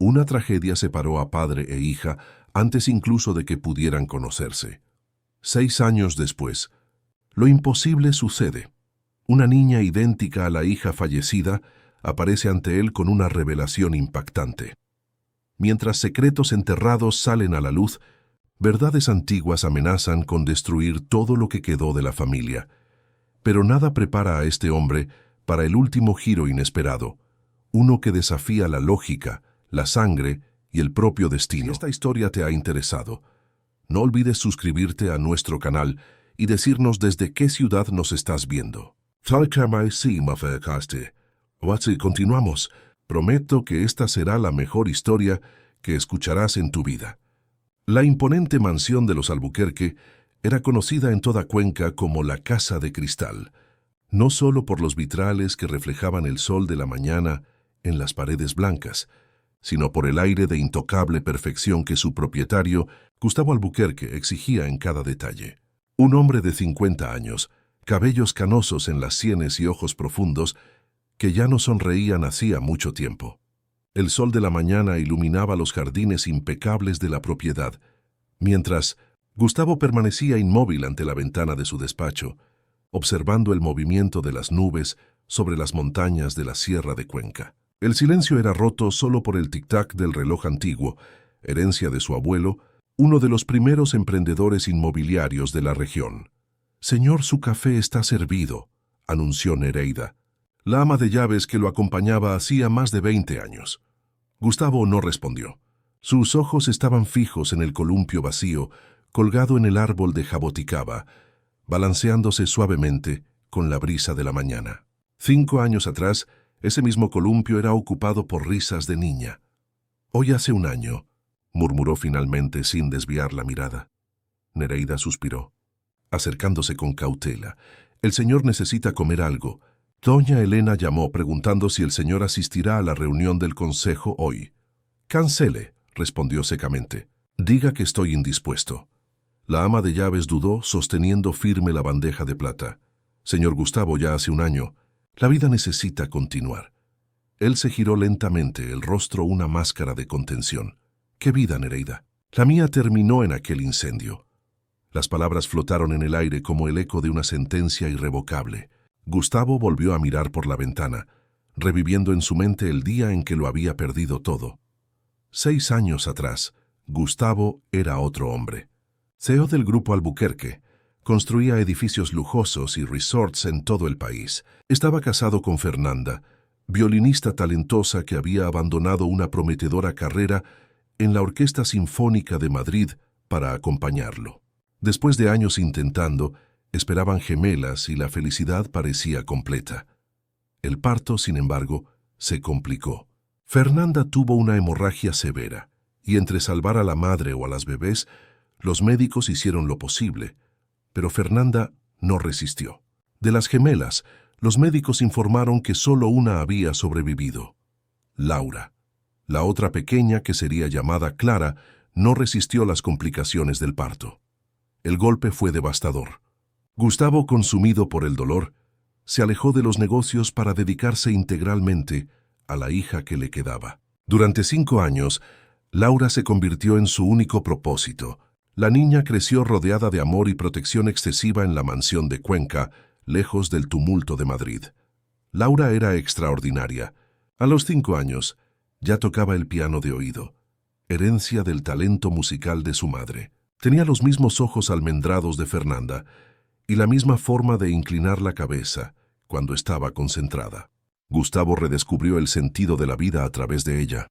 Una tragedia separó a padre e hija antes incluso de que pudieran conocerse. 6 años después, lo imposible sucede. Una niña idéntica a la hija fallecida aparece ante él con una revelación impactante. Mientras secretos enterrados salen a la luz, verdades antiguas amenazan con destruir todo lo que quedó de la familia. Pero nada prepara a este hombre para el último giro inesperado, uno que desafía la lógica, la sangre y el propio destino. Si esta historia te ha interesado, no olvides suscribirte a nuestro canal y decirnos desde qué ciudad nos estás viendo. Continuamos. Prometo que esta será la mejor historia que escucharás en tu vida. La imponente mansión de los Albuquerque era conocida en toda Cuenca como la Casa de Cristal, no solo por los vitrales que reflejaban el sol de la mañana en las paredes blancas, sino por el aire de intocable perfección que su propietario, Gustavo Albuquerque, exigía en cada detalle. Un hombre de 50 años, cabellos canosos en las sienes y ojos profundos, que ya no sonreían hacía mucho tiempo. El sol de la mañana iluminaba los jardines impecables de la propiedad, mientras Gustavo permanecía inmóvil ante la ventana de su despacho, observando el movimiento de las nubes sobre las montañas de la Sierra de Cuenca. El silencio era roto solo por el tic-tac del reloj antiguo, herencia de su abuelo, uno de los primeros emprendedores inmobiliarios de la región. «Señor, su café está servido», anunció Nereida, la ama de llaves que lo acompañaba hacía más de 20 años. Gustavo no respondió. Sus ojos estaban fijos en el columpio vacío, colgado en el árbol de jaboticaba, balanceándose suavemente con la brisa de la mañana. 5 años atrás, ese mismo columpio era ocupado por risas de niña. «Hoy hace un año», murmuró finalmente sin desviar la mirada. Nereida suspiró, acercándose con cautela. «El señor necesita comer algo». Doña Elena llamó preguntando si el señor asistirá a la reunión del consejo hoy. «Cancele», respondió secamente. «Diga que estoy indispuesto». La ama de llaves dudó, sosteniendo firme la bandeja de plata. «Señor Gustavo, ya hace un año. La vida necesita continuar». Él se giró lentamente, el rostro una máscara de contención. «¿Qué vida, Nereida? La mía terminó en aquel incendio». Las palabras flotaron en el aire como el eco de una sentencia irrevocable. Gustavo volvió a mirar por la ventana, reviviendo en su mente el día en que lo había perdido todo. 6 años atrás, Gustavo era otro hombre. CEO del grupo Albuquerque, construía edificios lujosos y resorts en todo el país. Estaba casado con Fernanda, violinista talentosa que había abandonado una prometedora carrera en la Orquesta Sinfónica de Madrid para acompañarlo. Después de años intentando, esperaban gemelas y la felicidad parecía completa. El parto, sin embargo, se complicó. Fernanda tuvo una hemorragia severa, y entre salvar a la madre o a las bebés, los médicos hicieron lo posible, pero Fernanda no resistió. De las gemelas, los médicos informaron que solo una había sobrevivido: Laura. La otra pequeña, que sería llamada Clara, no resistió las complicaciones del parto. El golpe fue devastador. Gustavo, consumido por el dolor, se alejó de los negocios para dedicarse integralmente a la hija que le quedaba. Durante 5 años, Laura se convirtió en su único propósito. La niña creció rodeada de amor y protección excesiva en la mansión de Cuenca, lejos del tumulto de Madrid. Laura era extraordinaria. A los 5 años, ya tocaba el piano de oído, herencia del talento musical de su madre. Tenía los mismos ojos almendrados de Fernanda y la misma forma de inclinar la cabeza cuando estaba concentrada. Gustavo redescubrió el sentido de la vida a través de ella,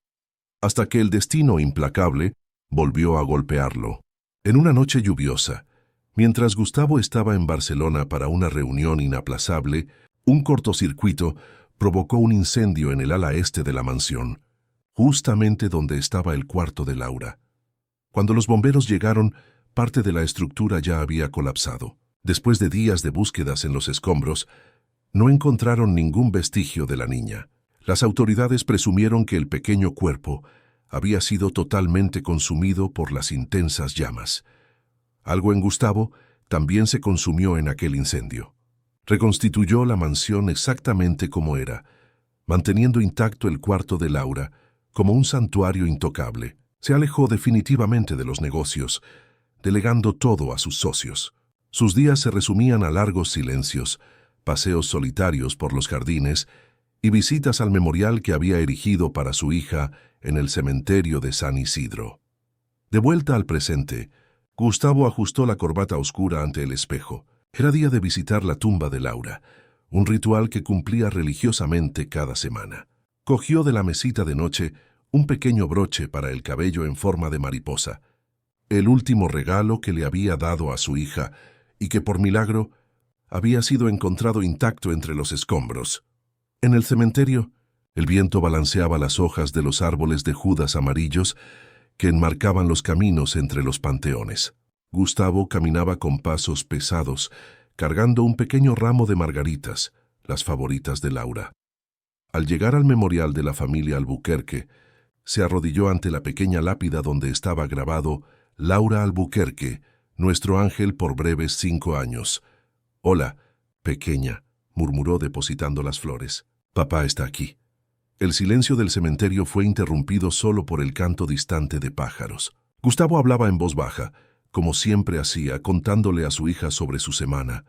hasta que el destino implacable volvió a golpearlo. En una noche lluviosa, mientras Gustavo estaba en Barcelona para una reunión inaplazable, un cortocircuito provocó un incendio en el ala este de la mansión, justamente donde estaba el cuarto de Laura. Cuando los bomberos llegaron, parte de la estructura ya había colapsado. Después de días de búsquedas en los escombros, no encontraron ningún vestigio de la niña. Las autoridades presumieron que el pequeño cuerpo había sido totalmente consumido por las intensas llamas. Algo en Gustavo también se consumió en aquel incendio. Reconstituyó la mansión exactamente como era, manteniendo intacto el cuarto de Laura, como un santuario intocable. Se alejó definitivamente de los negocios, delegando todo a sus socios. Sus días se resumían a largos silencios, paseos solitarios por los jardines y visitas al memorial que había erigido para su hija en el cementerio de San Isidro. De vuelta al presente, Gustavo ajustó la corbata oscura ante el espejo. Era día de visitar la tumba de Laura, un ritual que cumplía religiosamente cada semana. Cogió de la mesita de noche un pequeño broche para el cabello en forma de mariposa, el último regalo que le había dado a su hija y que por milagro había sido encontrado intacto entre los escombros. En el cementerio, el viento balanceaba las hojas de los árboles de judas amarillos que enmarcaban los caminos entre los panteones. Gustavo caminaba con pasos pesados, cargando un pequeño ramo de margaritas, las favoritas de Laura. Al llegar al memorial de la familia Albuquerque, se arrodilló ante la pequeña lápida donde estaba grabado Laura Albuquerque, nuestro ángel por breves 5 años. «Hola, pequeña», murmuró depositando las flores. «Papá está aquí». El silencio del cementerio fue interrumpido solo por el canto distante de pájaros. Gustavo hablaba en voz baja, como siempre hacía, contándole a su hija sobre su semana,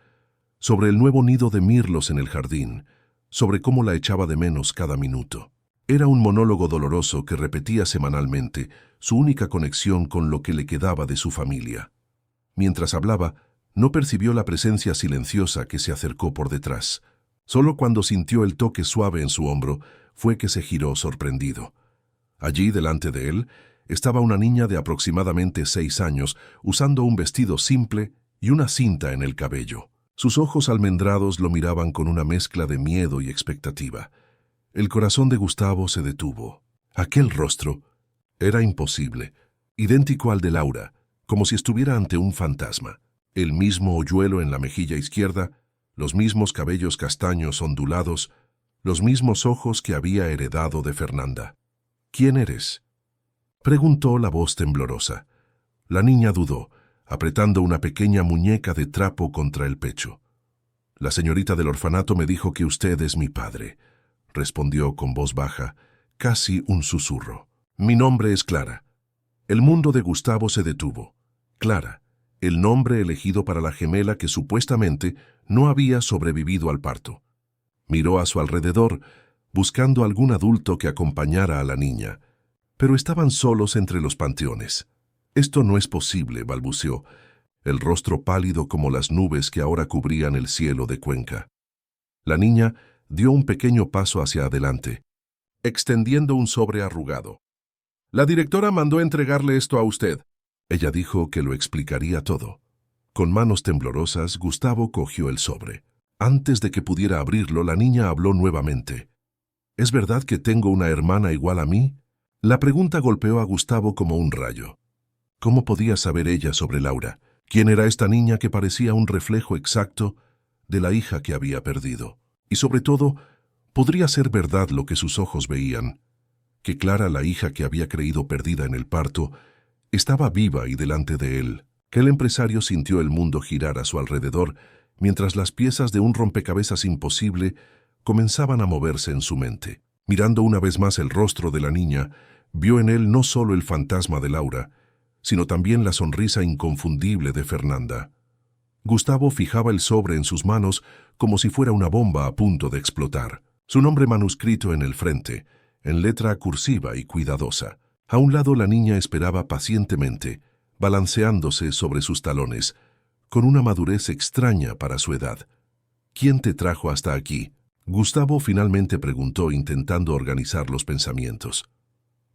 sobre el nuevo nido de mirlos en el jardín, sobre cómo la echaba de menos cada minuto. Era un monólogo doloroso que repetía semanalmente, su única conexión con lo que le quedaba de su familia. Mientras hablaba, no percibió la presencia silenciosa que se acercó por detrás. Solo cuando sintió el toque suave en su hombro, fue que se giró sorprendido. Allí, delante de él, estaba una niña de aproximadamente 6 años, usando un vestido simple y una cinta en el cabello. Sus ojos almendrados lo miraban con una mezcla de miedo y expectativa. El corazón de Gustavo se detuvo. Aquel rostro era imposible, idéntico al de Laura, como si estuviera ante un fantasma. El mismo hoyuelo en la mejilla izquierda, los mismos cabellos castaños ondulados, los mismos ojos que había heredado de Fernanda. «¿Quién eres?», preguntó la voz temblorosa. La niña dudó, apretando una pequeña muñeca de trapo contra el pecho. «La señorita del orfanato me dijo que usted es mi padre», respondió con voz baja, casi un susurro. «Mi nombre es Clara». El mundo de Gustavo se detuvo. Clara, el nombre elegido para la gemela que supuestamente no había sobrevivido al parto. Miró a su alrededor, buscando algún adulto que acompañara a la niña, pero estaban solos entre los panteones. «Esto no es posible», balbuceó, el rostro pálido como las nubes que ahora cubrían el cielo de Cuenca. La niña dio un pequeño paso hacia adelante, extendiendo un sobre arrugado. «La directora mandó entregarle esto a usted». Ella dijo que lo explicaría todo. Con manos temblorosas, Gustavo cogió el sobre. Antes de que pudiera abrirlo, la niña habló nuevamente. «¿Es verdad que tengo una hermana igual a mí?». La pregunta golpeó a Gustavo como un rayo. ¿Cómo podía saber ella sobre Laura? ¿Quién era esta niña que parecía un reflejo exacto de la hija que había perdido? Y sobre todo, ¿podría ser verdad lo que sus ojos veían? Que Clara, la hija que había creído perdida en el parto, estaba viva y delante de él. Que el empresario sintió el mundo girar a su alrededor mientras las piezas de un rompecabezas imposible comenzaban a moverse en su mente. Mirando una vez más el rostro de la niña, vio en él no solo el fantasma de Laura, sino también la sonrisa inconfundible de Fernanda. Gustavo fijaba el sobre en sus manos como si fuera una bomba a punto de explotar. Su nombre manuscrito en el frente, en letra cursiva y cuidadosa. A un lado la niña esperaba pacientemente, balanceándose sobre sus talones, con una madurez extraña para su edad. «¿Quién te trajo hasta aquí?», Gustavo finalmente preguntó, intentando organizar los pensamientos.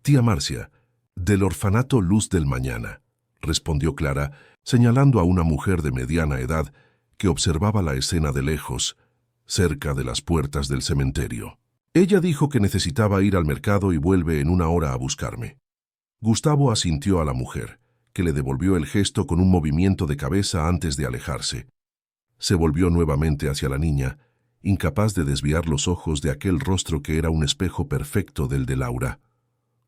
«Tía Marcia, del orfanato Luz del Mañana», respondió Clara, señalando a una mujer de mediana edad que observaba la escena de lejos, cerca de las puertas del cementerio. «Ella dijo que necesitaba ir al mercado y vuelve en 1 hora a buscarme». Gustavo asintió a la mujer, que le devolvió el gesto con un movimiento de cabeza antes de alejarse. Se volvió nuevamente hacia la niña, incapaz de desviar los ojos de aquel rostro que era un espejo perfecto del de Laura.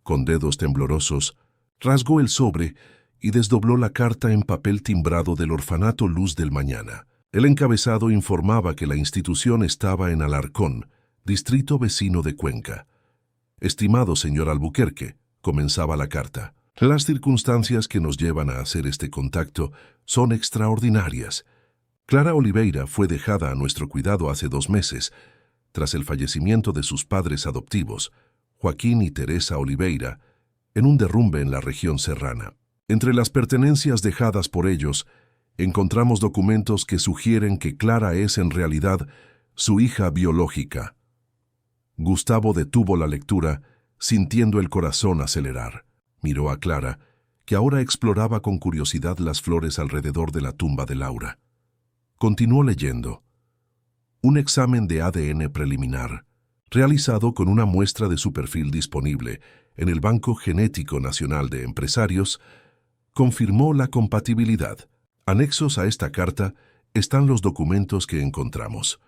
Con dedos temblorosos, rasgó el sobre y desdobló la carta en papel timbrado del orfanato Luz del Mañana. El encabezado informaba que la institución estaba en Alarcón, distrito vecino de Cuenca. Estimado señor Albuquerque, comenzaba la carta, las circunstancias que nos llevan a hacer este contacto son extraordinarias. Clara Oliveira fue dejada a nuestro cuidado hace 2 meses, tras el fallecimiento de sus padres adoptivos, Joaquín y Teresa Oliveira, en un derrumbe en la región serrana. Entre las pertenencias dejadas por ellos, encontramos documentos que sugieren que Clara es en realidad su hija biológica. Gustavo detuvo la lectura, sintiendo el corazón acelerar. Miró a Clara, que ahora exploraba con curiosidad las flores alrededor de la tumba de Laura. Continuó leyendo. Un examen de ADN preliminar, realizado con una muestra de su perfil disponible en el Banco Genético Nacional de Empresarios, confirmó la compatibilidad. Anexos a esta carta están los documentos que encontramos.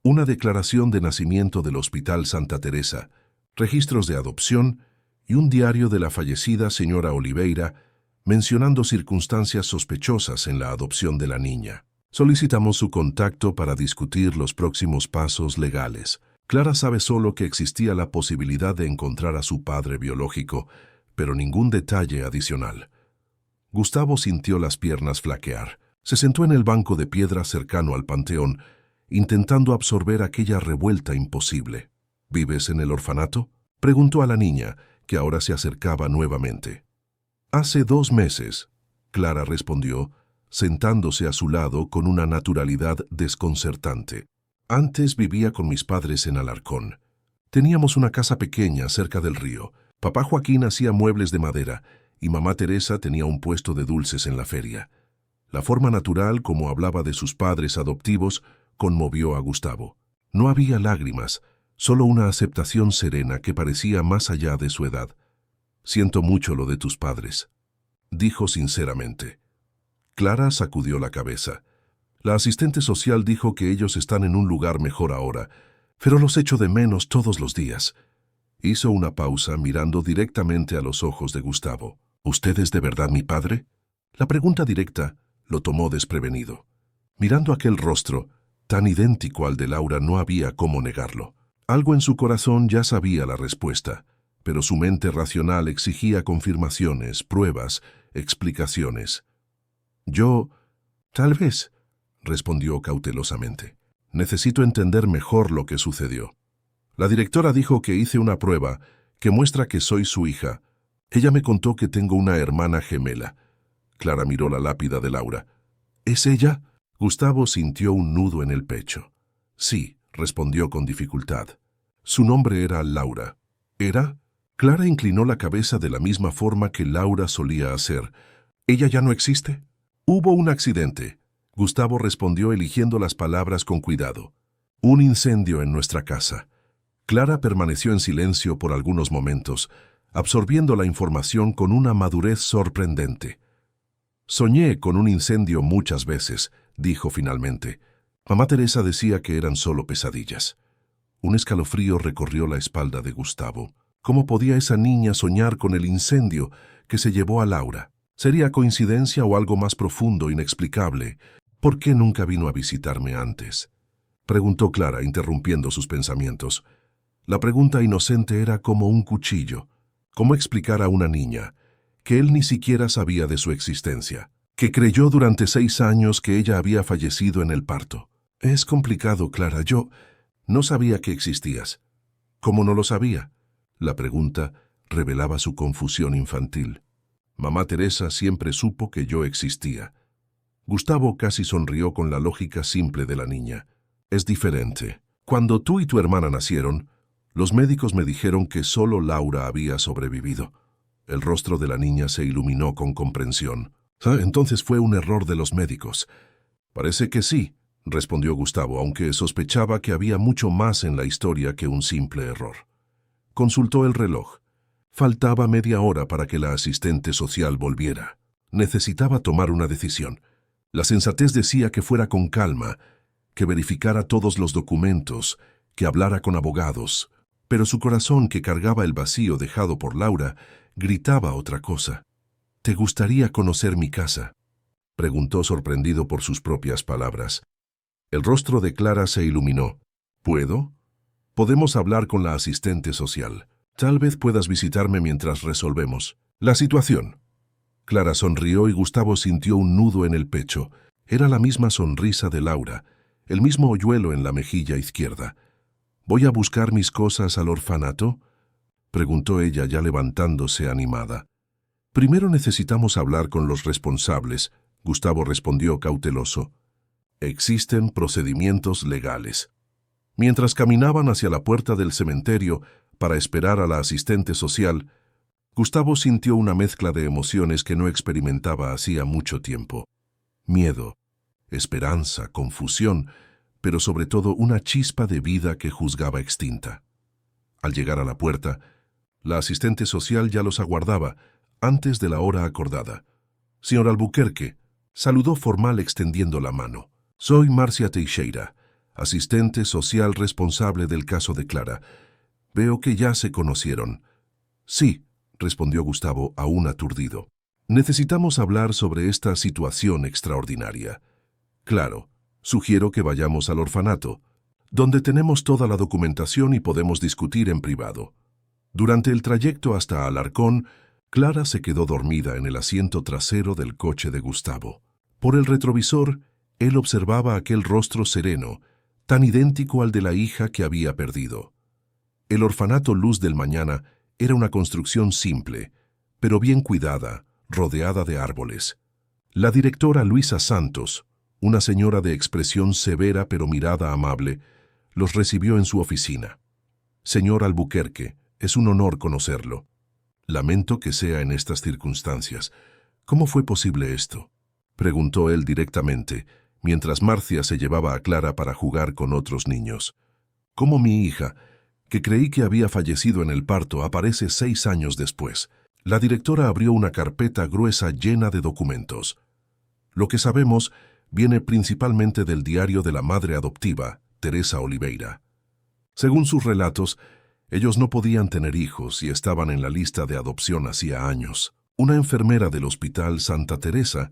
Una declaración de nacimiento del Hospital Santa Teresa, registros de adopción y un diario de la fallecida señora Oliveira mencionando circunstancias sospechosas en la adopción de la niña. Solicitamos su contacto para discutir los próximos pasos legales. Clara sabe solo que existía la posibilidad de encontrar a su padre biológico, pero ningún detalle adicional. Gustavo sintió las piernas flaquear. Se sentó en el banco de piedra cercano al panteón, intentando absorber aquella revuelta imposible. ¿Vives en el orfanato?, preguntó a la niña, que ahora se acercaba nuevamente. Hace 2 meses, Clara respondió, sentándose a su lado con una naturalidad desconcertante. Antes vivía con mis padres en Alarcón. Teníamos una casa pequeña cerca del río. Papá Joaquín hacía muebles de madera y mamá Teresa tenía un puesto de dulces en la feria. La forma natural como hablaba de sus padres adoptivos conmovió a Gustavo. No había lágrimas, solo una aceptación serena que parecía más allá de su edad. Siento mucho lo de tus padres, dijo sinceramente. Clara sacudió la cabeza. La asistente social dijo que ellos están en un lugar mejor ahora, pero los echo de menos todos los días. Hizo una pausa mirando directamente a los ojos de Gustavo. ¿Usted es de verdad mi padre? La pregunta directa lo tomó desprevenido. Mirando aquel rostro, tan idéntico al de Laura, no había cómo negarlo. Algo en su corazón ya sabía la respuesta, pero su mente racional exigía confirmaciones, pruebas, explicaciones. Tal vez, respondió cautelosamente. Necesito entender mejor lo que sucedió. La directora dijo que hice una prueba que muestra que soy su hija. Ella me contó que tengo una hermana gemela. Clara miró la lápida de Laura. ¿Es ella? Gustavo sintió un nudo en el pecho. Sí, respondió con dificultad. Su nombre era Laura. ¿Era? Clara inclinó la cabeza de la misma forma que Laura solía hacer. ¿Ella ya no existe? Hubo un accidente. Gustavo respondió eligiendo las palabras con cuidado. Un incendio en nuestra casa. Clara permaneció en silencio por algunos momentos, absorbiendo la información con una madurez sorprendente. Soñé con un incendio muchas veces, dijo finalmente. Mamá Teresa decía que eran solo pesadillas. Un escalofrío recorrió la espalda de Gustavo. ¿Cómo podía esa niña soñar con el incendio que se llevó a Laura? ¿Sería coincidencia o algo más profundo, inexplicable? ¿Por qué nunca vino a visitarme antes?, preguntó Clara, interrumpiendo sus pensamientos. La pregunta inocente era como un cuchillo. ¿Cómo explicar a una niña que él ni siquiera sabía de su existencia, que creyó durante 6 años que ella había fallecido en el parto? Es complicado, Clara. Yo no sabía que existías. ¿Cómo no lo sabía? La pregunta revelaba su confusión infantil. Mamá Teresa siempre supo que yo existía. Gustavo casi sonrió con la lógica simple de la niña. Es diferente. Cuando tú y tu hermana nacieron, los médicos me dijeron que solo Laura había sobrevivido. El rostro de la niña se iluminó con comprensión. Entonces fue un error de los médicos. Parece que sí, respondió Gustavo, aunque sospechaba que había mucho más en la historia que un simple error. Consultó el reloj. Faltaba media hora para que la asistente social volviera. Necesitaba tomar una decisión. La sensatez decía que fuera con calma, que verificara todos los documentos, que hablara con abogados, pero su corazón, que cargaba el vacío dejado por Laura, gritaba otra cosa. ¿Te gustaría conocer mi casa?, preguntó sorprendido por sus propias palabras. El rostro de Clara se iluminó. ¿Puedo? Podemos hablar con la asistente social. Tal vez puedas visitarme mientras resolvemos la situación. Clara sonrió y Gustavo sintió un nudo en el pecho. Era la misma sonrisa de Laura, el mismo hoyuelo en la mejilla izquierda. ¿Voy a buscar mis cosas al orfanato?, preguntó ella ya levantándose animada. Primero necesitamos hablar con los responsables, Gustavo respondió cauteloso. Existen procedimientos legales. Mientras caminaban hacia la puerta del cementerio para esperar a la asistente social, Gustavo sintió una mezcla de emociones que no experimentaba hacía mucho tiempo. Miedo, esperanza, confusión, pero sobre todo una chispa de vida que juzgaba extinta. Al llegar a la puerta, la asistente social ya los aguardaba, antes de la hora acordada. «Señor Albuquerque», saludó formal extendiendo la mano. «Soy Marcia Teixeira, asistente social responsable del caso de Clara. Veo que ya se conocieron». «Sí», respondió Gustavo, aún aturdido. «Necesitamos hablar sobre esta situación extraordinaria». «Claro, sugiero que vayamos al orfanato, donde tenemos toda la documentación y podemos discutir en privado». Durante el trayecto hasta Alarcón, Clara se quedó dormida en el asiento trasero del coche de Gustavo. Por el retrovisor, él observaba aquel rostro sereno, tan idéntico al de la hija que había perdido. El orfanato Luz del Mañana era una construcción simple, pero bien cuidada, rodeada de árboles. La directora Luisa Santos, una señora de expresión severa pero mirada amable, los recibió en su oficina. «Señor Albuquerque, es un honor conocerlo. Lamento que sea en estas circunstancias. ¿Cómo fue posible esto?», preguntó él directamente, mientras Marcia se llevaba a Clara para jugar con otros niños. «Cómo mi hija, que creí que había fallecido en el parto, aparece 6 años después». La directora abrió una carpeta gruesa llena de documentos. Lo que sabemos viene principalmente del diario de la madre adoptiva, Teresa Oliveira. Según sus relatos, ellos no podían tener hijos y estaban en la lista de adopción hacía años. Una enfermera del Hospital Santa Teresa,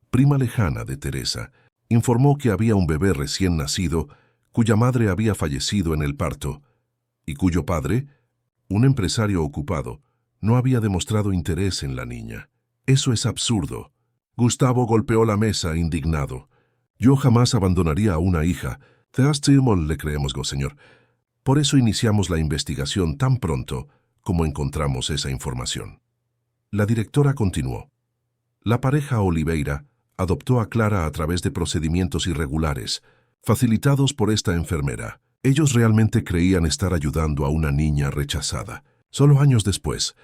prima lejana de Teresa, informó que había un bebé recién nacido cuya madre había fallecido en el parto y cuyo padre, un empresario ocupado, no había demostrado interés en la niña. «Eso es absurdo». Gustavo golpeó la mesa indignado. «Yo jamás abandonaría a una hija. Le creemos, señor. Por eso iniciamos la investigación tan pronto como encontramos esa información». La directora continuó. «La pareja Oliveira adoptó a Clara a través de procedimientos irregulares, facilitados por esta enfermera. Ellos realmente creían estar ayudando a una niña rechazada. Solo años después,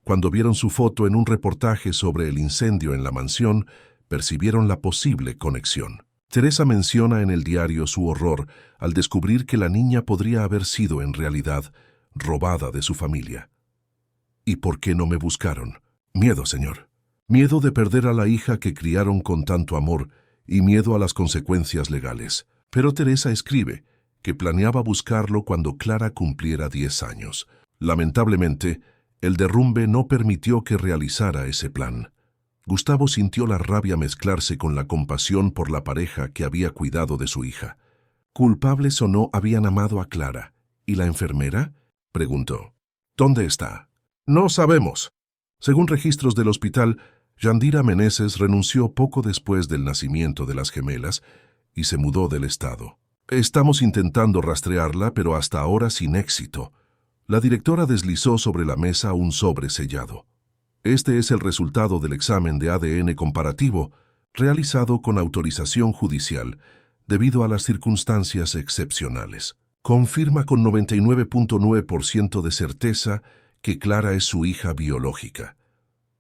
cuando vieron su foto en un reportaje sobre el incendio en la mansión, percibieron la posible conexión. Teresa menciona en el diario su horror al descubrir que la niña podría haber sido en realidad robada de su familia. ¿Y por qué no me buscaron? Miedo, señor. Miedo de perder a la hija que criaron con tanto amor y miedo a las consecuencias legales. Pero Teresa escribe que planeaba buscarlo cuando Clara cumpliera 10 años. Lamentablemente, el derrumbe no permitió que realizara ese plan. Gustavo sintió la rabia mezclarse con la compasión por la pareja que había cuidado de su hija. ¿Culpables o no habían amado a Clara? ¿Y la enfermera?, preguntó. ¿Dónde está? No sabemos. Según registros del hospital, Yandira Meneses renunció poco después del nacimiento de las gemelas y se mudó del estado. Estamos intentando rastrearla, pero hasta ahora sin éxito. La directora deslizó sobre la mesa un sobre sellado. Este es el resultado del examen de ADN comparativo realizado con autorización judicial debido a las circunstancias excepcionales. Confirma con 99.9% de certeza que Clara es su hija biológica.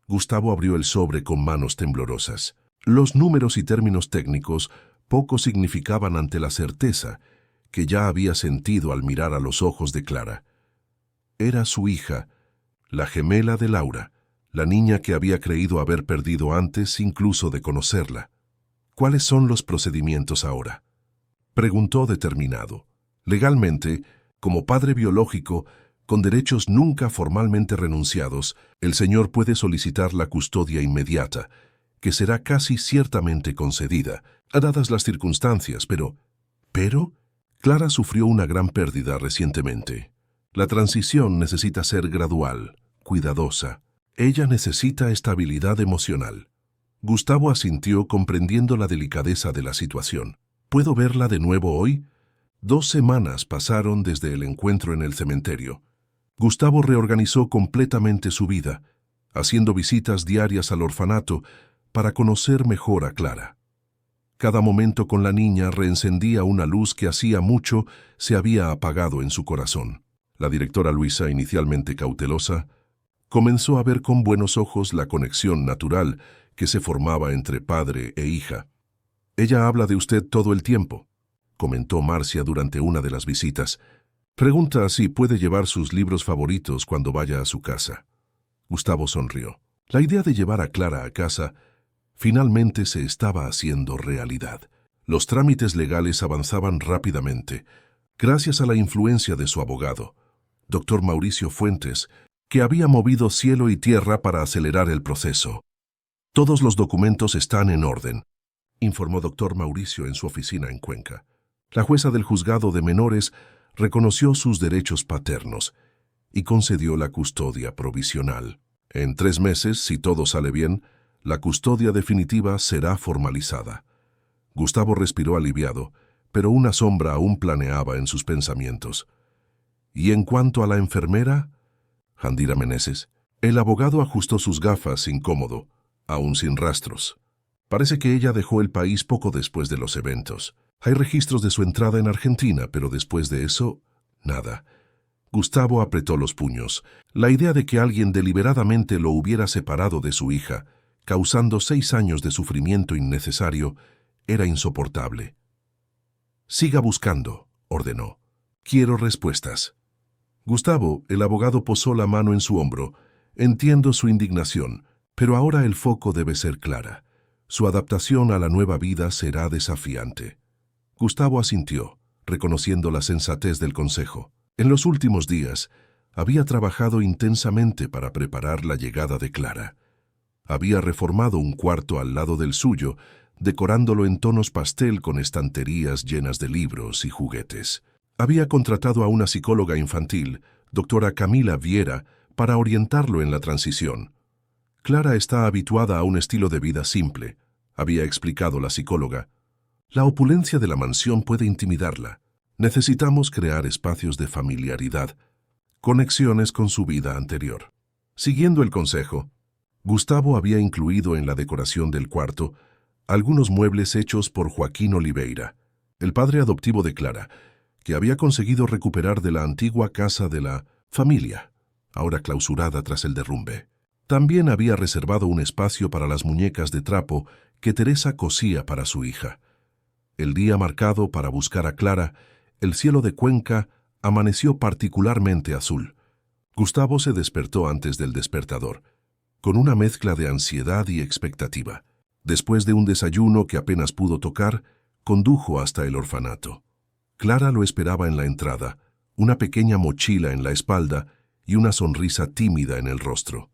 Gustavo abrió el sobre con manos temblorosas. Los números y términos técnicos poco significaban ante la certeza que ya había sentido al mirar a los ojos de Clara. Era su hija, la gemela de Laura, la niña que había creído haber perdido antes incluso de conocerla. ¿Cuáles son los procedimientos ahora?, preguntó determinado. Legalmente, como padre biológico, con derechos nunca formalmente renunciados, el señor puede solicitar la custodia inmediata, que será casi ciertamente concedida, dadas las circunstancias, pero... ¿Pero? Clara sufrió una gran pérdida recientemente. La transición necesita ser gradual, cuidadosa. Ella necesita estabilidad emocional. Gustavo asintió comprendiendo la delicadeza de la situación. ¿Puedo verla de nuevo hoy? 2 semanas pasaron desde el encuentro en el cementerio. Gustavo reorganizó completamente su vida, haciendo visitas diarias al orfanato para conocer mejor a Clara. Cada momento con la niña reencendía una luz que hacía mucho se había apagado en su corazón. La directora Luisa, inicialmente cautelosa, comenzó a ver con buenos ojos la conexión natural que se formaba entre padre e hija. «Ella habla de usted todo el tiempo», comentó Marcia durante una de las visitas. «Pregunta si puede llevar sus libros favoritos cuando vaya a su casa». Gustavo sonrió. La idea de llevar a Clara a casa finalmente se estaba haciendo realidad. Los trámites legales avanzaban rápidamente, gracias a la influencia de su abogado, Dr. Mauricio Fuentes, que había movido cielo y tierra para acelerar el proceso. «Todos los documentos están en orden», informó Dr. Mauricio en su oficina en Cuenca. La jueza del juzgado de menores reconoció sus derechos paternos y concedió la custodia provisional. En 3 meses, si todo sale bien, la custodia definitiva será formalizada. Gustavo respiró aliviado, pero una sombra aún planeaba en sus pensamientos. ¿Y en cuanto a la enfermera? Jandira Meneses. El abogado ajustó sus gafas incómodo, aún sin rastros. Parece que ella dejó el país poco después de los eventos. Hay registros de su entrada en Argentina, pero después de eso, nada. Gustavo apretó los puños. La idea de que alguien deliberadamente lo hubiera separado de su hija, causando 6 años de sufrimiento innecesario, era insoportable. «Siga buscando», ordenó. «Quiero respuestas». Gustavo, el abogado, posó la mano en su hombro. «Entiendo su indignación, pero ahora el foco debe ser Clara. Su adaptación a la nueva vida será desafiante». Gustavo asintió, reconociendo la sensatez del consejo. En los últimos días, había trabajado intensamente para preparar la llegada de Clara. Había reformado un cuarto al lado del suyo, decorándolo en tonos pastel con estanterías llenas de libros y juguetes. Había contratado a una psicóloga infantil, doctora Camila Viera, para orientarlo en la transición. «Clara está habituada a un estilo de vida simple», había explicado la psicóloga. «La opulencia de la mansión puede intimidarla. Necesitamos crear espacios de familiaridad, conexiones con su vida anterior». Siguiendo el consejo, Gustavo había incluido en la decoración del cuarto algunos muebles hechos por Joaquín Oliveira, el padre adoptivo de Clara, que había conseguido recuperar de la antigua casa de la familia, ahora clausurada tras el derrumbe. También había reservado un espacio para las muñecas de trapo que Teresa cosía para su hija. El día marcado para buscar a Clara, el cielo de Cuenca amaneció particularmente azul. Gustavo se despertó antes del despertador, con una mezcla de ansiedad y expectativa. Después de un desayuno que apenas pudo tocar, condujo hasta el orfanato. Clara lo esperaba en la entrada, una pequeña mochila en la espalda y una sonrisa tímida en el rostro.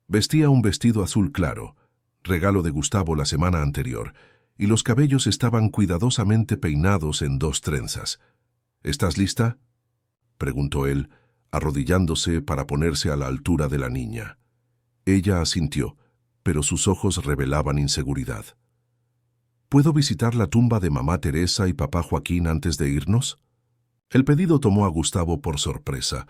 Vestía un vestido azul claro, regalo de Gustavo la semana anterior, y los cabellos estaban cuidadosamente peinados en 2 trenzas. «¿Estás lista?», preguntó él, arrodillándose para ponerse a la altura de la niña. Ella asintió, pero sus ojos revelaban inseguridad. «¿Puedo visitar la tumba de mamá Teresa y papá Joaquín antes de irnos?». El pedido tomó a Gustavo por sorpresa,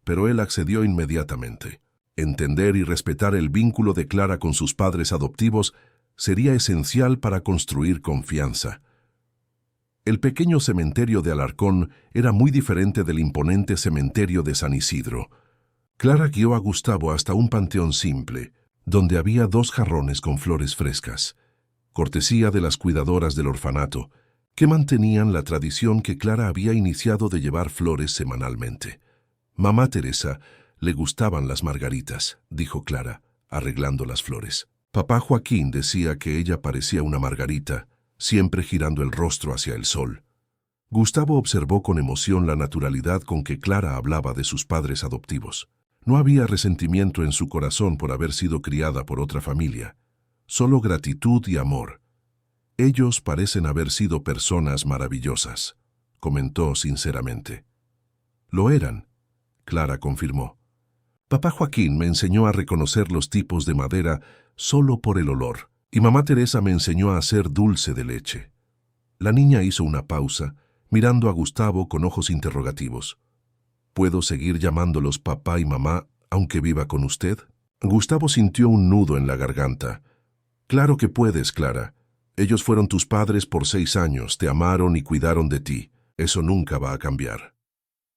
pero él accedió inmediatamente. Entender y respetar el vínculo de Clara con sus padres adoptivos sería esencial para construir confianza. El pequeño cementerio de Alarcón era muy diferente del imponente cementerio de San Isidro. Clara guió a Gustavo hasta un panteón simple, donde había 2 jarrones con flores frescas, cortesía de las cuidadoras del orfanato, que mantenían la tradición que Clara había iniciado de llevar flores semanalmente. «Mamá Teresa le gustaban las margaritas», dijo Clara, arreglando las flores. Papá Joaquín decía que ella parecía una margarita, siempre girando el rostro hacia el sol. Gustavo observó con emoción la naturalidad con que Clara hablaba de sus padres adoptivos. No había resentimiento en su corazón por haber sido criada por otra familia, solo gratitud y amor. «Ellos parecen haber sido personas maravillosas», comentó sinceramente. «Lo eran», Clara confirmó. Papá Joaquín me enseñó a reconocer los tipos de madera solo por el olor, y mamá Teresa me enseñó a hacer dulce de leche. La niña hizo una pausa, mirando a Gustavo con ojos interrogativos. ¿Puedo seguir llamándolos papá y mamá aunque viva con usted? Gustavo sintió un nudo en la garganta. Claro que puedes, Clara. Ellos fueron tus padres por 6 años, te amaron y cuidaron de ti. Eso nunca va a cambiar.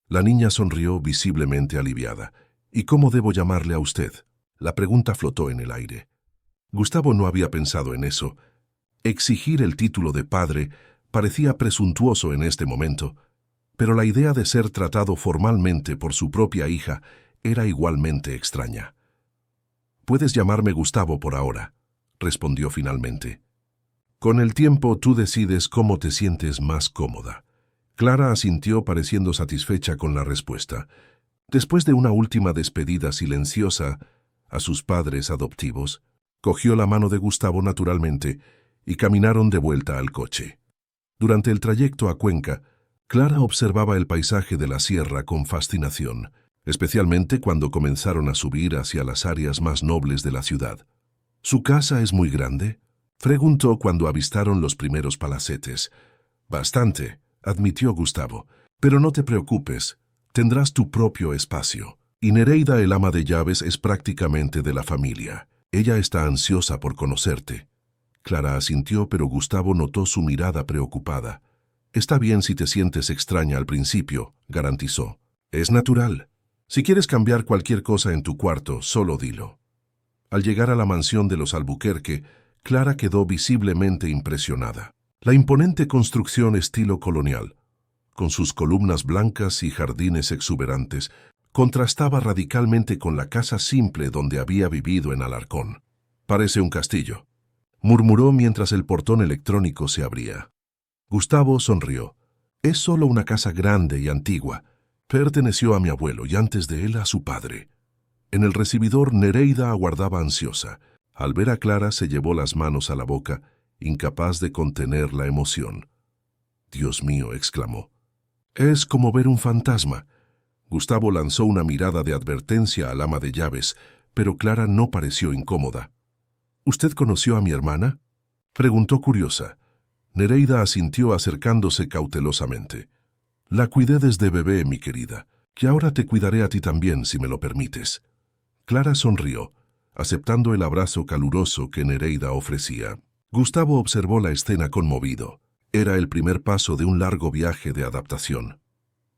La niña sonrió visiblemente aliviada. ¿Y cómo debo llamarle a usted? La pregunta flotó en el aire. Gustavo no había pensado en eso. Exigir el título de padre parecía presuntuoso en este momento, pero la idea de ser tratado formalmente por su propia hija era igualmente extraña. «Puedes llamarme Gustavo por ahora», respondió finalmente. «Con el tiempo tú decides cómo te sientes más cómoda». Clara asintió pareciendo satisfecha con la respuesta. Después de una última despedida silenciosa a sus padres adoptivos, cogió la mano de Gustavo naturalmente y caminaron de vuelta al coche. Durante el trayecto a Cuenca, Clara observaba el paisaje de la sierra con fascinación, especialmente cuando comenzaron a subir hacia las áreas más nobles de la ciudad. «¿Su casa es muy grande?», preguntó cuando avistaron los primeros palacetes. «Bastante», admitió Gustavo, «pero no te preocupes, tendrás tu propio espacio. Y Nereida, el ama de llaves, es prácticamente de la familia. Ella está ansiosa por conocerte». Clara asintió, pero Gustavo notó su mirada preocupada. «Está bien si te sientes extraña al principio», garantizó. «Es natural. Si quieres cambiar cualquier cosa en tu cuarto, solo dilo». Al llegar a la mansión de los Albuquerque, Clara quedó visiblemente impresionada. La imponente construcción estilo colonial, con sus columnas blancas y jardines exuberantes, contrastaba radicalmente con la casa simple donde había vivido en Alarcón. «Parece un castillo», murmuró mientras el portón electrónico se abría. Gustavo sonrió. «Es solo una casa grande y antigua. Perteneció a mi abuelo y antes de él a su padre». En el recibidor Nereida aguardaba ansiosa. Al ver a Clara se llevó las manos a la boca, incapaz de contener la emoción. «Dios mío», exclamó. «Es como ver un fantasma». Gustavo lanzó una mirada de advertencia al ama de llaves, pero Clara no pareció incómoda. «¿Usted conoció a mi hermana?», preguntó curiosa. Nereida asintió acercándose cautelosamente. «La cuidé desde bebé, mi querida, que ahora te cuidaré a ti también, si me lo permites». Clara sonrió, aceptando el abrazo caluroso que Nereida ofrecía. Gustavo observó la escena conmovido. Era el primer paso de un largo viaje de adaptación.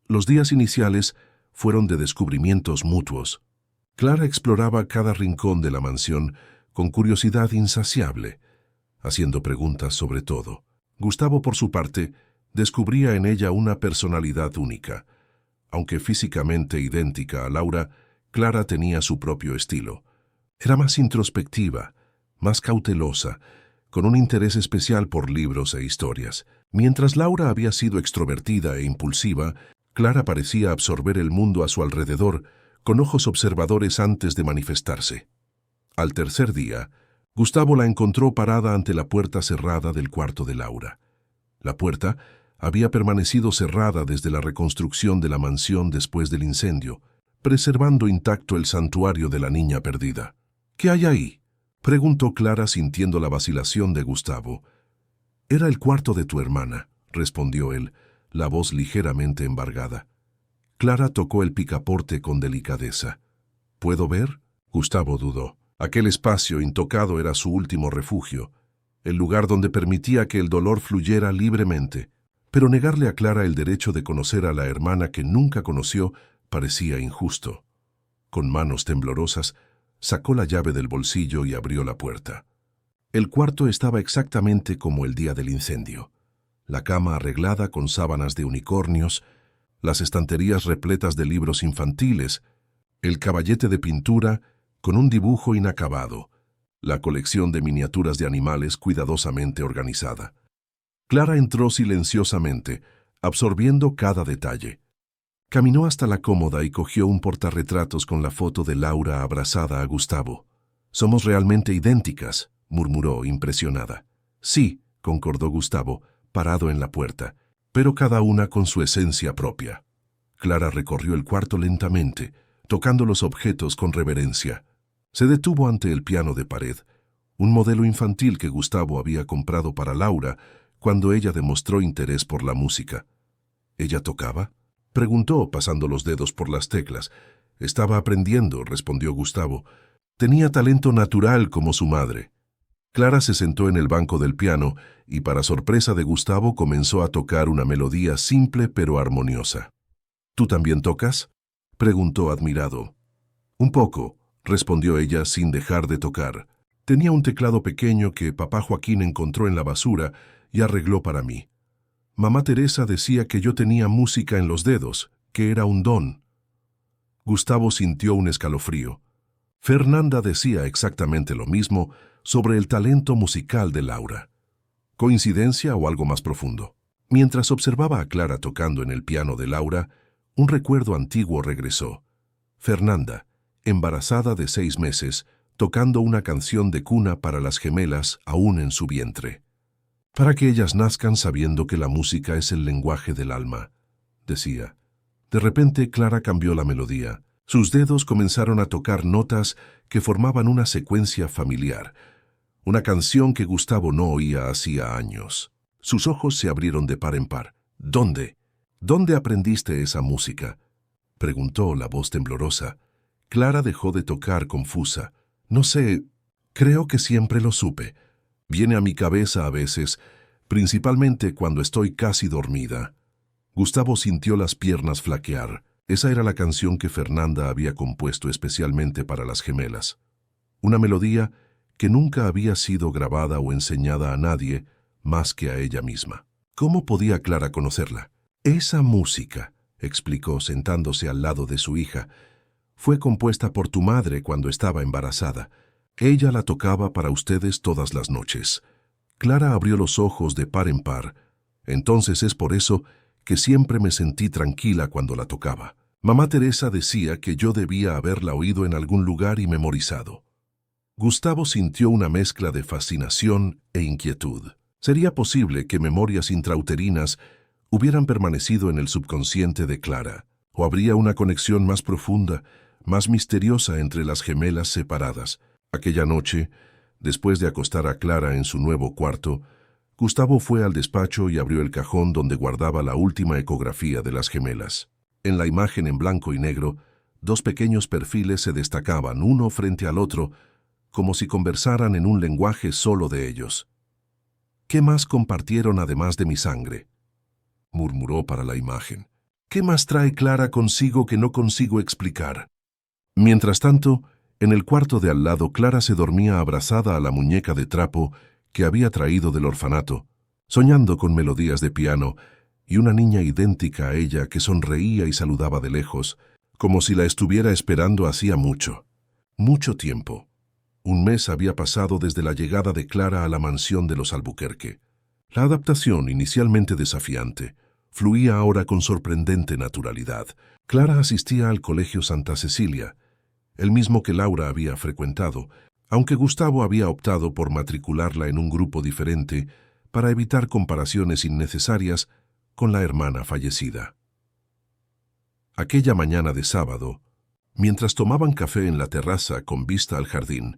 Los días iniciales fueron de descubrimientos mutuos. Clara exploraba cada rincón de la mansión con curiosidad insaciable, haciendo preguntas sobre todo. Gustavo, por su parte, descubría en ella una personalidad única. Aunque físicamente idéntica a Laura, Clara tenía su propio estilo. Era más introspectiva, más cautelosa, con un interés especial por libros e historias. Mientras Laura había sido extrovertida e impulsiva, Clara parecía absorber el mundo a su alrededor con ojos observadores antes de manifestarse. Al tercer día, Gustavo la encontró parada ante la puerta cerrada del cuarto de Laura. La puerta había permanecido cerrada desde la reconstrucción de la mansión después del incendio, preservando intacto el santuario de la niña perdida. «¿Qué hay ahí?», preguntó Clara sintiendo la vacilación de Gustavo. «Era el cuarto de tu hermana», respondió él, la voz ligeramente embargada. Clara tocó el picaporte con delicadeza. «¿Puedo ver?». Gustavo dudó. Aquel espacio intocado era su último refugio, el lugar donde permitía que el dolor fluyera libremente. Pero negarle a Clara el derecho de conocer a la hermana que nunca conoció parecía injusto. Con manos temblorosas, sacó la llave del bolsillo y abrió la puerta. El cuarto estaba exactamente como el día del incendio. La cama arreglada con sábanas de unicornios, las estanterías repletas de libros infantiles, el caballete de pintura con un dibujo inacabado, la colección de miniaturas de animales cuidadosamente organizada. Clara entró silenciosamente, absorbiendo cada detalle. Caminó hasta la cómoda y cogió un portarretratos con la foto de Laura abrazada a Gustavo. «Somos realmente idénticas», murmuró impresionada. «Sí», concordó Gustavo, parado en la puerta, «pero cada una con su esencia propia». Clara recorrió el cuarto lentamente, tocando los objetos con reverencia. Se detuvo ante el piano de pared, un modelo infantil que Gustavo había comprado para Laura cuando ella demostró interés por la música. ¿Ella tocaba?, preguntó, pasando los dedos por las teclas. Estaba aprendiendo, respondió Gustavo. Tenía talento natural como su madre. Clara se sentó en el banco del piano y, para sorpresa de Gustavo, comenzó a tocar una melodía simple pero armoniosa. ¿Tú también tocas?, preguntó admirado. Un poco, respondió ella sin dejar de tocar. Tenía un teclado pequeño que papá Joaquín encontró en la basura y arregló para mí. Mamá Teresa decía que yo tenía música en los dedos, que era un don. Gustavo sintió un escalofrío. Fernanda decía exactamente lo mismo sobre el talento musical de Laura. ¿Coincidencia o algo más profundo? Mientras observaba a Clara tocando en el piano de Laura, un recuerdo antiguo regresó. Fernanda, embarazada de 6 meses, tocando una canción de cuna para las gemelas aún en su vientre. Para que ellas nazcan sabiendo que la música es el lenguaje del alma, decía. De repente Clara cambió la melodía. Sus dedos comenzaron a tocar notas que formaban una secuencia familiar, una canción que Gustavo no oía hacía años. Sus ojos se abrieron de par en par. ¿Dónde? ¿Dónde aprendiste esa música?, preguntó la voz temblorosa. Clara dejó de tocar confusa. No sé, creo que siempre lo supe. Viene a mi cabeza a veces, principalmente cuando estoy casi dormida. Gustavo sintió las piernas flaquear. Esa era la canción que Fernanda había compuesto especialmente para las gemelas. Una melodía que nunca había sido grabada o enseñada a nadie más que a ella misma. ¿Cómo podía Clara conocerla? Esa música, explicó sentándose al lado de su hija, fue compuesta por tu madre cuando estaba embarazada. Ella la tocaba para ustedes todas las noches. Clara abrió los ojos de par en par. Entonces es por eso que siempre me sentí tranquila cuando la tocaba. Mamá Teresa decía que yo debía haberla oído en algún lugar y memorizado. Gustavo sintió una mezcla de fascinación e inquietud. ¿Sería posible que memorias intrauterinas hubieran permanecido en el subconsciente de Clara? ¿O habría una conexión más profunda, más misteriosa entre las gemelas separadas? Aquella noche, después de acostar a Clara en su nuevo cuarto, Gustavo fue al despacho y abrió el cajón donde guardaba la última ecografía de las gemelas. En la imagen en blanco y negro, 2 pequeños perfiles se destacaban uno frente al otro, como si conversaran en un lenguaje solo de ellos. ¿Qué más compartieron además de mi sangre?, murmuró para la imagen. ¿Qué más trae Clara consigo que no consigo explicar? Mientras tanto, en el cuarto de al lado, Clara se dormía abrazada a la muñeca de trapo que había traído del orfanato, soñando con melodías de piano y una niña idéntica a ella que sonreía y saludaba de lejos, como si la estuviera esperando hacía mucho, mucho tiempo. 1 mes había pasado desde la llegada de Clara a la mansión de los Albuquerque. La adaptación, inicialmente desafiante, fluía ahora con sorprendente naturalidad. Clara asistía al Colegio Santa Cecilia, el mismo que Laura había frecuentado, aunque Gustavo había optado por matricularla en un grupo diferente para evitar comparaciones innecesarias con la hermana fallecida. Aquella mañana de sábado, mientras tomaban café en la terraza con vista al jardín,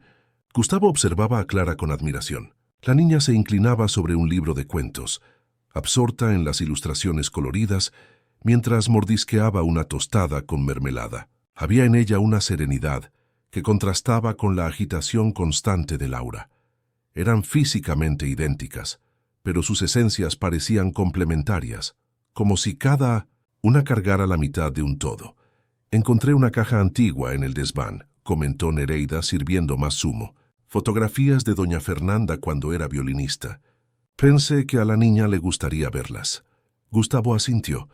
Gustavo observaba a Clara con admiración. La niña se inclinaba sobre un libro de cuentos, absorta en las ilustraciones coloridas, mientras mordisqueaba una tostada con mermelada. Había en ella una serenidad que contrastaba con la agitación constante de Laura. Eran físicamente idénticas, pero sus esencias parecían complementarias, como si cada una cargara la mitad de un todo. Encontré una caja antigua en el desván, comentó Nereida sirviendo más zumo. Fotografías de doña Fernanda cuando era violinista. Pensé que a la niña le gustaría verlas. Gustavo asintió,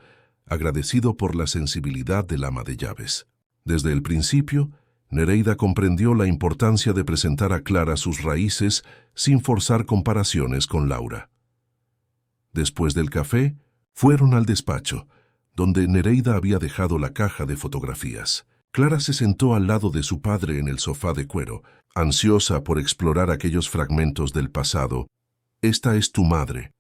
agradecido por la sensibilidad del ama de llaves. Desde el principio, Nereida comprendió la importancia de presentar a Clara sus raíces sin forzar comparaciones con Laura. Después del café, fueron al despacho, donde Nereida había dejado la caja de fotografías. Clara se sentó al lado de su padre en el sofá de cuero, ansiosa por explorar aquellos fragmentos del pasado. «Esta es tu madre»,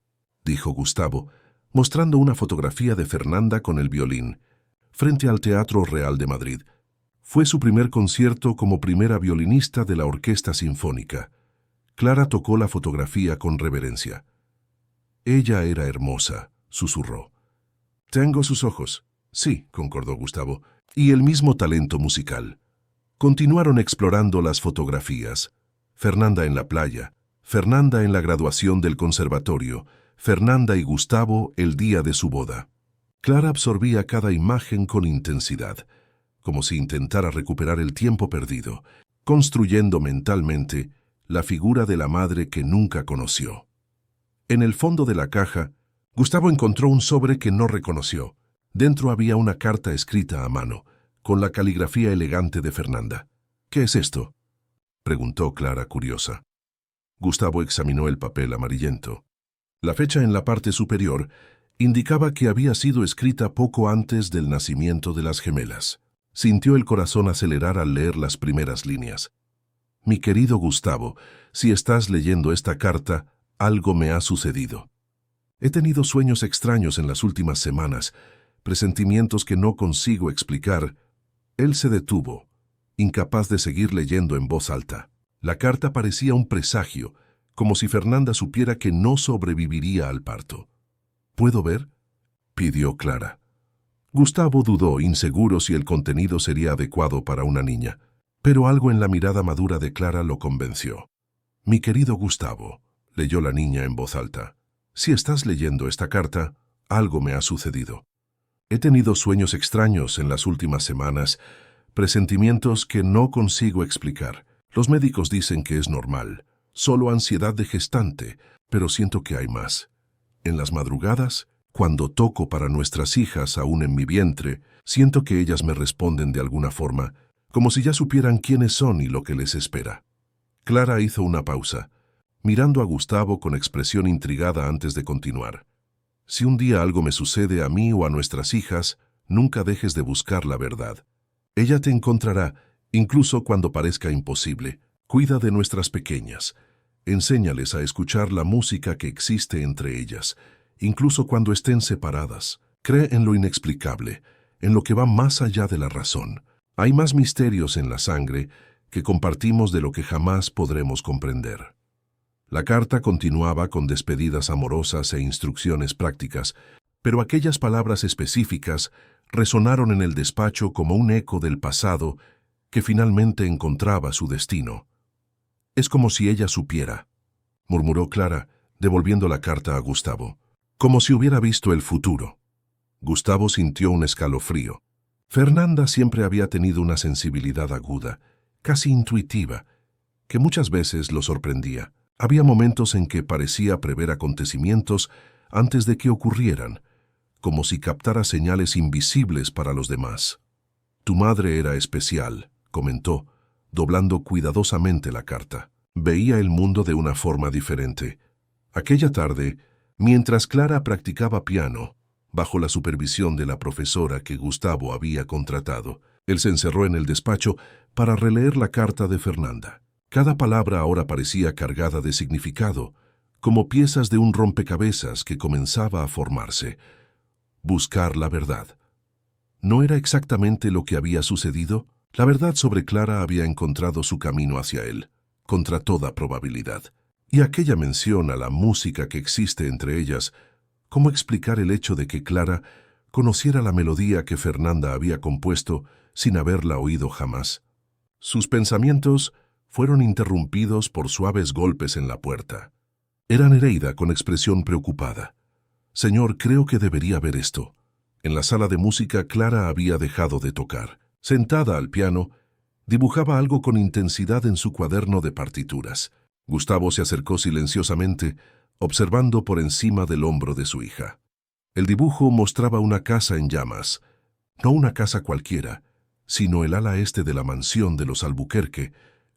dijo Gustavo, mostrando una fotografía de Fernanda con el violín. frente al Teatro Real de Madrid. Fue su primer concierto como primera violinista de la Orquesta Sinfónica. Clara tocó la fotografía con reverencia. Ella era hermosa, susurró. «Tengo sus ojos». «Sí», concordó Gustavo, «y el mismo talento musical». Continuaron explorando las fotografías. Fernanda en la playa, Fernanda en la graduación del conservatorio, Fernanda y Gustavo el día de su boda. Clara absorbía cada imagen con intensidad, como si intentara recuperar el tiempo perdido, construyendo mentalmente la figura de la madre que nunca conoció. En el fondo de la caja, Gustavo encontró un sobre que no reconoció. Dentro había una carta escrita a mano, con la caligrafía elegante de Fernanda. «¿Qué es esto?», preguntó Clara curiosa. Gustavo examinó el papel amarillento. La fecha en la parte superior indicaba que había sido escrita poco antes del nacimiento de las gemelas. Sintió el corazón acelerar al leer las primeras líneas. «Mi querido Gustavo, si estás leyendo esta carta, algo me ha sucedido. He tenido sueños extraños en las últimas semanas, presentimientos que no consigo explicar». Él se detuvo, incapaz de seguir leyendo en voz alta. La carta parecía un presagio, como si Fernanda supiera que no sobreviviría al parto. «¿Puedo ver?», pidió Clara. Gustavo dudó, inseguro si el contenido sería adecuado para una niña, pero algo en la mirada madura de Clara lo convenció. «Mi querido Gustavo», leyó la niña en voz alta, «si estás leyendo esta carta, algo me ha sucedido. He tenido sueños extraños en las últimas semanas, presentimientos que no consigo explicar. Los médicos dicen que es normal, solo ansiedad de gestante, pero siento que hay más. En las madrugadas, cuando toco para nuestras hijas aún en mi vientre, siento que ellas me responden de alguna forma, como si ya supieran quiénes son y lo que les espera». Clara hizo una pausa, mirando a Gustavo con expresión intrigada antes de continuar. «Si un día algo me sucede a mí o a nuestras hijas, nunca dejes de buscar la verdad. Ella te encontrará, incluso cuando parezca imposible. Cuida de nuestras pequeñas. Enséñales a escuchar la música que existe entre ellas, incluso cuando estén separadas. Cree en lo inexplicable, en lo que va más allá de la razón. Hay más misterios en la sangre que compartimos de lo que jamás podremos comprender». La carta continuaba con despedidas amorosas e instrucciones prácticas, pero aquellas palabras específicas resonaron en el despacho como un eco del pasado que finalmente encontraba su destino. «Es como si ella supiera», murmuró Clara, devolviendo la carta a Gustavo, «como si hubiera visto el futuro». Gustavo sintió un escalofrío. Fernanda siempre había tenido una sensibilidad aguda, casi intuitiva, que muchas veces lo sorprendía. Había momentos en que parecía prever acontecimientos antes de que ocurrieran, como si captara señales invisibles para los demás. «Tu madre era especial», comentó, doblando cuidadosamente la carta. Veía el mundo de una forma diferente. Aquella tarde, mientras Clara practicaba piano, bajo la supervisión de la profesora que Gustavo había contratado, él se encerró en el despacho para releer la carta de Fernanda. Cada palabra ahora parecía cargada de significado, como piezas de un rompecabezas que comenzaba a formarse. Buscar la verdad. ¿No era exactamente lo que había sucedido? La verdad sobre Clara había encontrado su camino hacia él, contra toda probabilidad. Y aquella mención a la música que existe entre ellas, ¿cómo explicar el hecho de que Clara conociera la melodía que Fernanda había compuesto sin haberla oído jamás? Sus pensamientos fueron interrumpidos por suaves golpes en la puerta. Era Nereida con expresión preocupada. «Señor, creo que debería ver esto». En la sala de música, Clara había dejado de tocar. Sentada al piano, dibujaba algo con intensidad en su cuaderno de partituras. Gustavo se acercó silenciosamente, observando por encima del hombro de su hija. El dibujo mostraba una casa en llamas. No una casa cualquiera, sino el ala este de la mansión de los Albuquerque,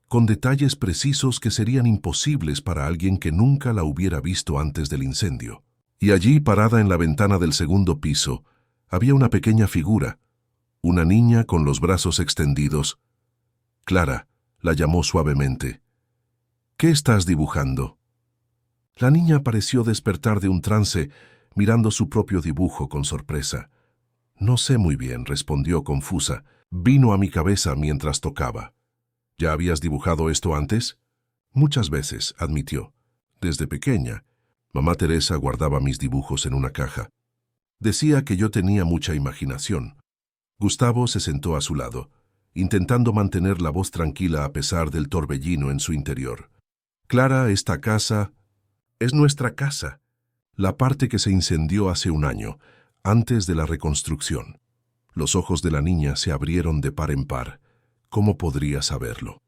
con detalles precisos que serían imposibles para alguien que nunca la hubiera visto antes del incendio. Y allí, parada en la ventana del segundo piso, había una pequeña figura, una niña con los brazos extendidos. «Clara», la llamó suavemente. «¿Qué estás dibujando?». La niña pareció despertar de un trance, mirando su propio dibujo con sorpresa. No sé muy bien, respondió confusa. Vino a mi cabeza mientras tocaba. ¿Ya habías dibujado esto antes? Muchas veces, admitió. Desde pequeña, mamá Teresa guardaba mis dibujos en una caja. Decía que yo tenía mucha imaginación. Gustavo se sentó a su lado, intentando mantener la voz tranquila a pesar del torbellino en su interior. Clara, esta casa es nuestra casa. La parte que se incendió hace un año, antes de la reconstrucción. Los ojos de la niña se abrieron de par en par. ¿Cómo podría saberlo?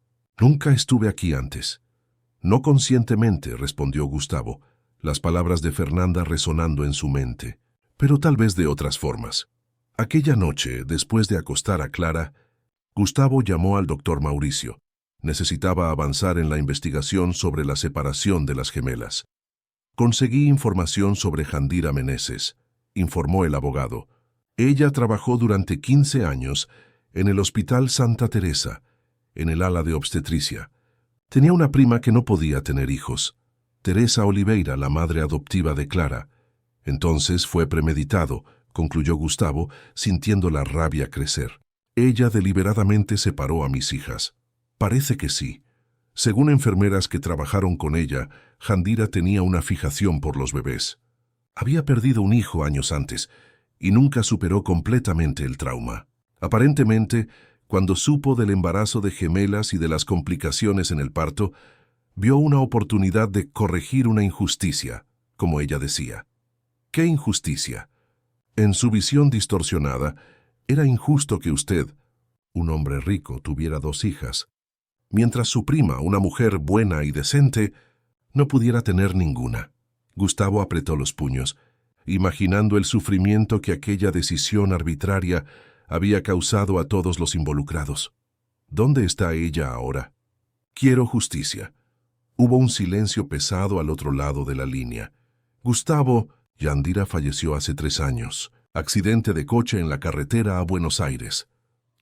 Nunca estuve aquí antes. No conscientemente, respondió Gustavo, las palabras de Fernanda resonando en su mente, pero tal vez de otras formas. Aquella noche, después de acostar a Clara, Gustavo llamó al doctor Mauricio. Necesitaba avanzar en la investigación sobre la separación de las gemelas. Conseguí información sobre Jandira Meneses, informó el abogado. Ella trabajó durante 15 años en el Hospital Santa Teresa, en el ala de obstetricia. Tenía una prima que no podía tener hijos, Teresa Oliveira, la madre adoptiva de Clara. Entonces fue premeditado, concluyó Gustavo, sintiendo la rabia crecer. Ella deliberadamente separó a mis hijas. Parece que sí. Según enfermeras que trabajaron con ella, Jandira tenía una fijación por los bebés. Había perdido un hijo años antes y nunca superó completamente el trauma. Aparentemente, cuando supo del embarazo de gemelas y de las complicaciones en el parto, vio una oportunidad de corregir una injusticia, como ella decía. ¿Qué injusticia? En su visión distorsionada, era injusto que usted, un hombre rico, tuviera 2 hijas, mientras su prima, una mujer buena y decente, no pudiera tener ninguna. Gustavo apretó los puños, imaginando el sufrimiento que aquella decisión arbitraria había causado a todos los involucrados. ¿Dónde está ella ahora? Quiero justicia. Hubo un silencio pesado al otro lado de la línea. Gustavo, Yandira falleció hace 3 años. Accidente de coche en la carretera a Buenos Aires.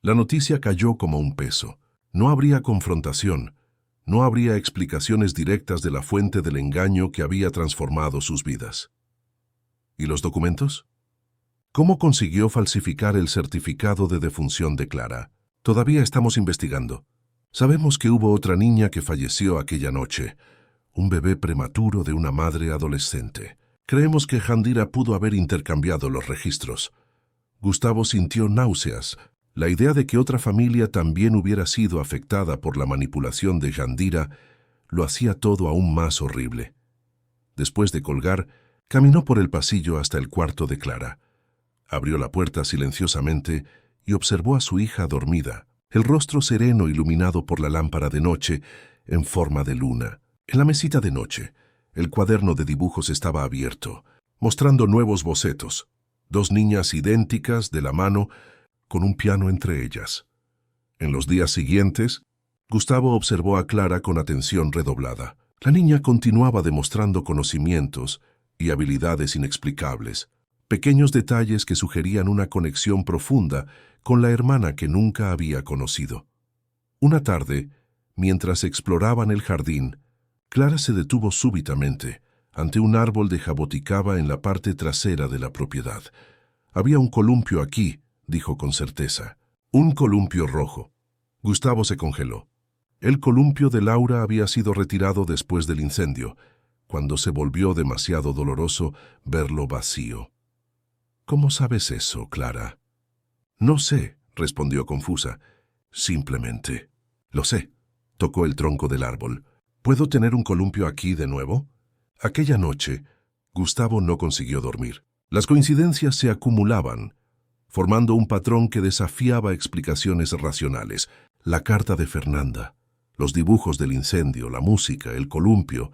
La noticia cayó como un peso. No habría confrontación, no habría explicaciones directas de la fuente del engaño que había transformado sus vidas. ¿Y los documentos? ¿Cómo consiguió falsificar el certificado de defunción de Clara? Todavía estamos investigando. Sabemos que hubo otra niña que falleció aquella noche, un bebé prematuro de una madre adolescente. Creemos que Jandira pudo haber intercambiado los registros. Gustavo sintió náuseas. La idea de que otra familia también hubiera sido afectada por la manipulación de Jandira lo hacía todo aún más horrible. Después de colgar, caminó por el pasillo hasta el cuarto de Clara. Abrió la puerta silenciosamente y observó a su hija dormida, el rostro sereno iluminado por la lámpara de noche en forma de luna. En la mesita de noche, el cuaderno de dibujos estaba abierto, mostrando nuevos bocetos. 2 niñas idénticas de la mano, con un piano entre ellas. En los días siguientes, Gustavo observó a Clara con atención redoblada. La niña continuaba demostrando conocimientos y habilidades inexplicables, pequeños detalles que sugerían una conexión profunda con la hermana que nunca había conocido. Una tarde, mientras exploraban el jardín, Clara se detuvo súbitamente ante un árbol de jaboticaba en la parte trasera de la propiedad. Había un columpio aquí, dijo con certeza. Un columpio rojo. Gustavo se congeló. El columpio de Laura había sido retirado después del incendio, cuando se volvió demasiado doloroso verlo vacío. ¿Cómo sabes eso, Clara? No sé, respondió confusa. Simplemente. Lo sé. Tocó el tronco del árbol. ¿Puedo tener un columpio aquí de nuevo? Aquella noche, Gustavo no consiguió dormir. Las coincidencias se acumulaban, formando un patrón que desafiaba explicaciones racionales. La carta de Fernanda, los dibujos del incendio, la música, el columpio.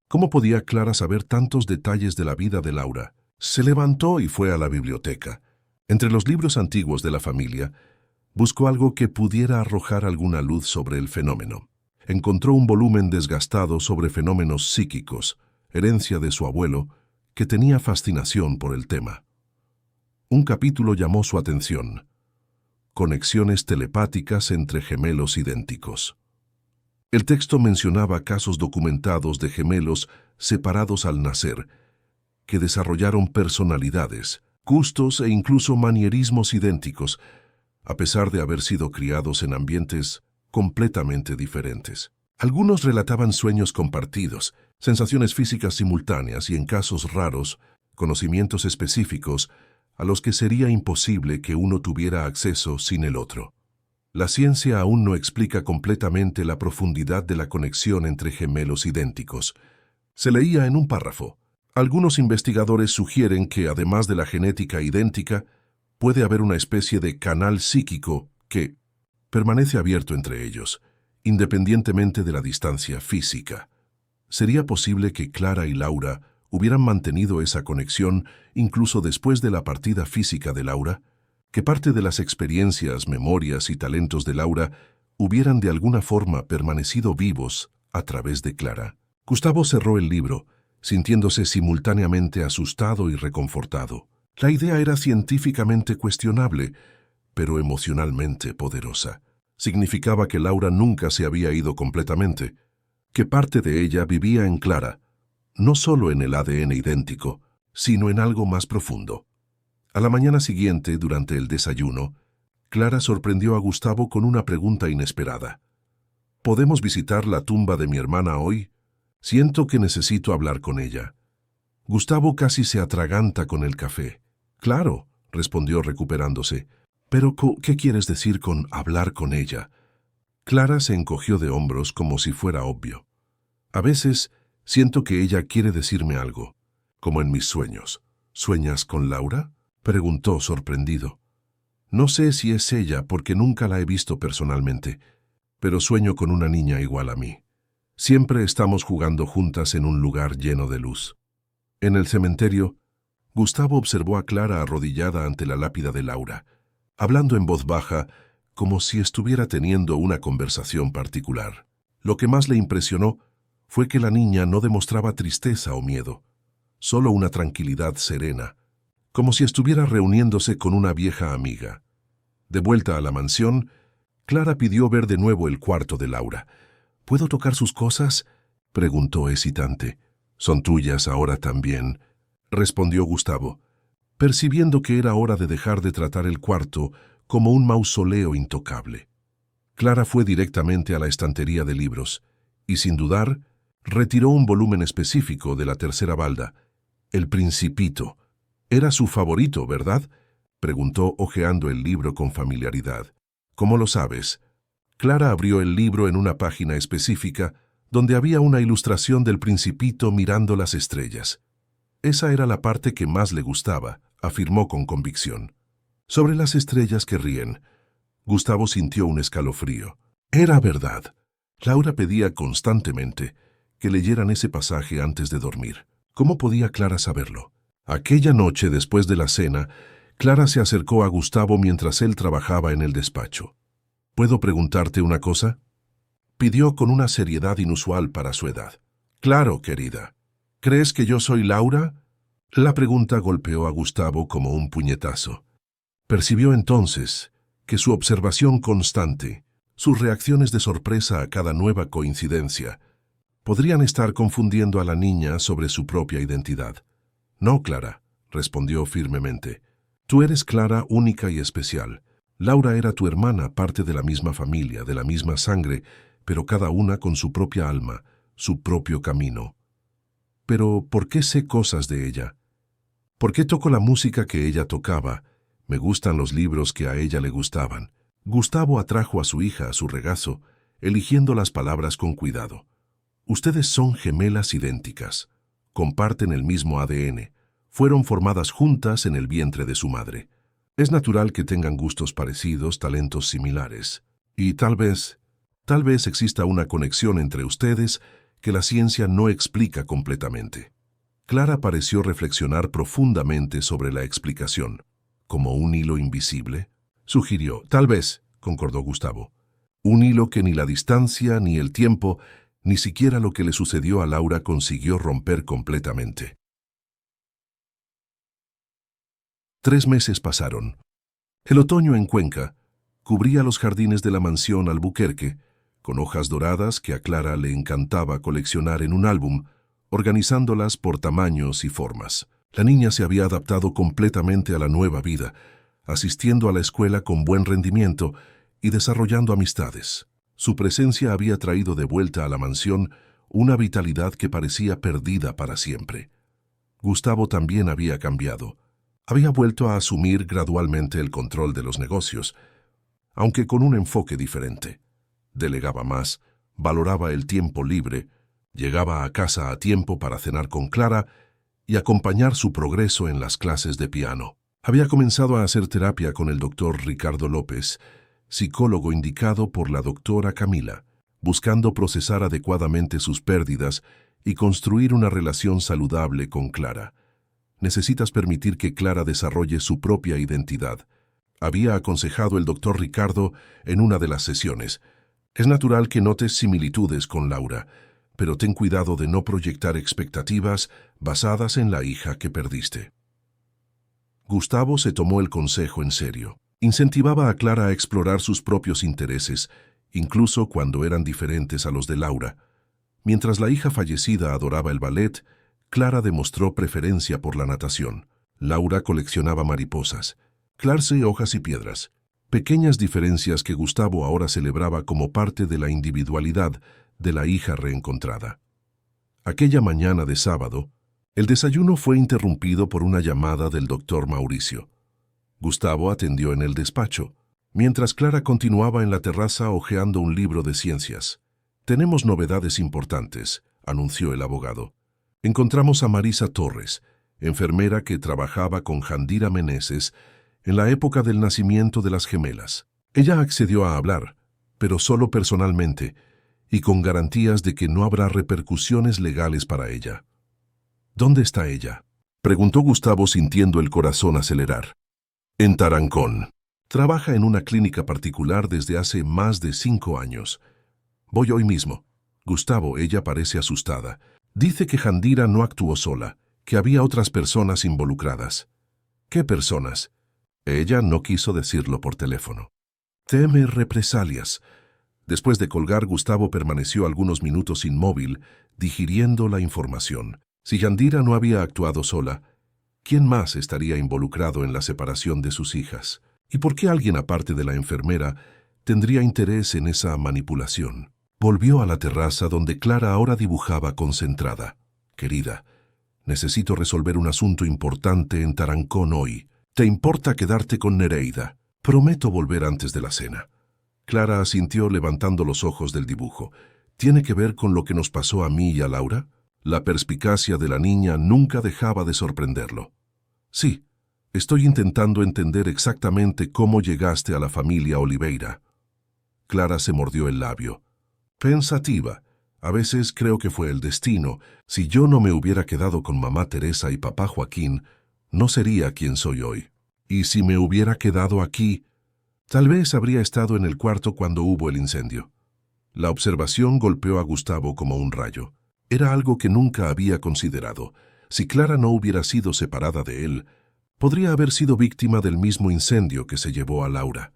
¿Cómo podía Clara saber tantos detalles de la vida de Laura? Se levantó y fue a la biblioteca. Entre los libros antiguos de la familia, buscó algo que pudiera arrojar alguna luz sobre el fenómeno. Encontró un volumen desgastado sobre fenómenos psíquicos, herencia de su abuelo, que tenía fascinación por el tema. Un capítulo llamó su atención: conexiones telepáticas entre gemelos idénticos. El texto mencionaba casos documentados de gemelos separados al nacer, que desarrollaron personalidades, gustos e incluso manierismos idénticos, a pesar de haber sido criados en ambientes completamente diferentes. Algunos relataban sueños compartidos, sensaciones físicas simultáneas y, en casos raros, conocimientos específicos a los que sería imposible que uno tuviera acceso sin el otro. La ciencia aún no explica completamente la profundidad de la conexión entre gemelos idénticos. Se leía en un párrafo: algunos investigadores sugieren que, además de la genética idéntica, puede haber una especie de canal psíquico que permanece abierto entre ellos, independientemente de la distancia física. ¿Sería posible que Clara y Laura hubieran mantenido esa conexión incluso después de la partida física de Laura? ¿Que parte de las experiencias, memorias y talentos de Laura hubieran de alguna forma permanecido vivos a través de Clara? Gustavo cerró el libro, sintiéndose simultáneamente asustado y reconfortado. La idea era científicamente cuestionable, pero emocionalmente poderosa. Significaba que Laura nunca se había ido completamente, que parte de ella vivía en Clara, no solo en el ADN idéntico, sino en algo más profundo. A la mañana siguiente, durante el desayuno, Clara sorprendió a Gustavo con una pregunta inesperada. ¿Podemos visitar la tumba de mi hermana hoy? Siento que necesito hablar con ella. Gustavo casi se atraganta con el café. Claro, respondió recuperándose. Pero, ¿qué quieres decir con hablar con ella? Clara se encogió de hombros como si fuera obvio. A veces siento que ella quiere decirme algo, como en mis sueños. ¿Sueñas con Laura?, preguntó sorprendido. No sé si es ella porque nunca la he visto personalmente, pero sueño con una niña igual a mí. Siempre estamos jugando juntas en un lugar lleno de luz. En el cementerio, Gustavo observó a Clara arrodillada ante la lápida de Laura, hablando en voz baja, como si estuviera teniendo una conversación particular. Lo que más le impresionó fue que la niña no demostraba tristeza o miedo, solo una tranquilidad serena, como si estuviera reuniéndose con una vieja amiga. De vuelta a la mansión, Clara pidió ver de nuevo el cuarto de Laura. ¿Puedo tocar sus cosas?, preguntó hesitante. «Son tuyas ahora también», respondió Gustavo, percibiendo que era hora de dejar de tratar el cuarto como un mausoleo intocable. Clara fue directamente a la estantería de libros y, sin dudar, retiró un volumen específico de la tercera balda, El Principito. «Era su favorito, ¿verdad?», preguntó hojeando el libro con familiaridad. «¿Cómo lo sabes?». Clara abrió el libro en una página específica donde había una ilustración del Principito mirando las estrellas. Esa era la parte que más le gustaba, afirmó con convicción. Sobre las estrellas que ríen, Gustavo sintió un escalofrío. Era verdad. Laura pedía constantemente que leyeran ese pasaje antes de dormir. ¿Cómo podía Clara saberlo? Aquella noche, después de la cena, Clara se acercó a Gustavo mientras él trabajaba en el despacho. «¿Puedo preguntarte una cosa?», pidió con una seriedad inusual para su edad. «Claro, querida. ¿Crees que yo soy Laura?». La pregunta golpeó a Gustavo como un puñetazo. Percibió entonces que su observación constante, sus reacciones de sorpresa a cada nueva coincidencia, podrían estar confundiendo a la niña sobre su propia identidad. «No, Clara», respondió firmemente. «Tú eres Clara única y especial. Laura era tu hermana, parte de la misma familia, de la misma sangre, pero cada una con su propia alma, su propio camino». «Pero, ¿por qué sé cosas de ella? ¿Por qué toco la música que ella tocaba? Me gustan los libros que a ella le gustaban». Gustavo atrajo a su hija a su regazo, eligiendo las palabras con cuidado. «Ustedes son gemelas idénticas. Comparten el mismo ADN. Fueron formadas juntas en el vientre de su madre. Es natural que tengan gustos parecidos, talentos similares. Y tal vez exista una conexión entre ustedes que la ciencia no explica completamente». Clara pareció reflexionar profundamente sobre la explicación. «¿Como un hilo invisible?», sugirió. «Tal vez», concordó Gustavo. «Un hilo que ni la distancia, ni el tiempo, ni siquiera lo que le sucedió a Laura consiguió romper completamente». 3 meses pasaron. El otoño en Cuenca cubría los jardines de la mansión Albuquerque, con hojas doradas que a Clara le encantaba coleccionar en un álbum, organizándolas por tamaños y formas. La niña se había adaptado completamente a la nueva vida, asistiendo a la escuela con buen rendimiento y desarrollando amistades. Su presencia había traído de vuelta a la mansión una vitalidad que parecía perdida para siempre. Gustavo también había cambiado. Había vuelto a asumir gradualmente el control de los negocios, aunque con un enfoque diferente. Delegaba más, valoraba el tiempo libre, llegaba a casa a tiempo para cenar con Clara y acompañar su progreso en las clases de piano. Había comenzado a hacer terapia con el doctor Ricardo López, psicólogo indicado por la doctora Camila, buscando procesar adecuadamente sus pérdidas y construir una relación saludable con Clara. Necesitas permitir que Clara desarrolle su propia identidad, había aconsejado el doctor Ricardo en una de las sesiones. Es natural que notes similitudes con Laura, pero ten cuidado de no proyectar expectativas basadas en la hija que perdiste. Gustavo se tomó el consejo en serio. Incentivaba a Clara a explorar sus propios intereses, incluso cuando eran diferentes a los de Laura. Mientras la hija fallecida adoraba el ballet, Clara demostró preferencia por la natación. Laura coleccionaba mariposas, clarce, hojas y piedras. Pequeñas diferencias que Gustavo ahora celebraba como parte de la individualidad de la hija reencontrada. Aquella mañana de sábado, el desayuno fue interrumpido por una llamada del doctor Mauricio. Gustavo atendió en el despacho, mientras Clara continuaba en la terraza hojeando un libro de ciencias. «Tenemos novedades importantes», anunció el abogado. «Encontramos a Marisa Torres, enfermera que trabajaba con Jandira Meneses en la época del nacimiento de las gemelas. Ella accedió a hablar, pero solo personalmente, y con garantías de que no habrá repercusiones legales para ella». «¿Dónde está ella?», preguntó Gustavo sintiendo el corazón acelerar. «En Tarancón. Trabaja en una clínica particular desde hace más de 5 años. Voy hoy mismo». «Gustavo, ella parece asustada. Dice que Jandira no actuó sola, que había otras personas involucradas». «¿Qué personas?». Ella no quiso decirlo por teléfono. «Teme represalias». Después de colgar, Gustavo permaneció algunos minutos inmóvil, digiriendo la información. Si Jandira no había actuado sola, ¿quién más estaría involucrado en la separación de sus hijas? ¿Y por qué alguien aparte de la enfermera tendría interés en esa manipulación? Volvió a la terraza donde Clara ahora dibujaba concentrada. «Querida, necesito resolver un asunto importante en Tarancón hoy. ¿Te importa quedarte con Nereida? Prometo volver antes de la cena». Clara asintió levantando los ojos del dibujo. «¿Tiene que ver con lo que nos pasó a mí y a Laura?». La perspicacia de la niña nunca dejaba de sorprenderlo. «Sí, estoy intentando entender exactamente cómo llegaste a la familia Oliveira». Clara se mordió el labio. Pensativa. «A veces creo que fue el destino. Si yo no me hubiera quedado con mamá Teresa y papá Joaquín, no sería quien soy hoy. Y si me hubiera quedado aquí, tal vez habría estado en el cuarto cuando hubo el incendio». La observación golpeó a Gustavo como un rayo. Era algo que nunca había considerado. Si Clara no hubiera sido separada de él, podría haber sido víctima del mismo incendio que se llevó a Laura.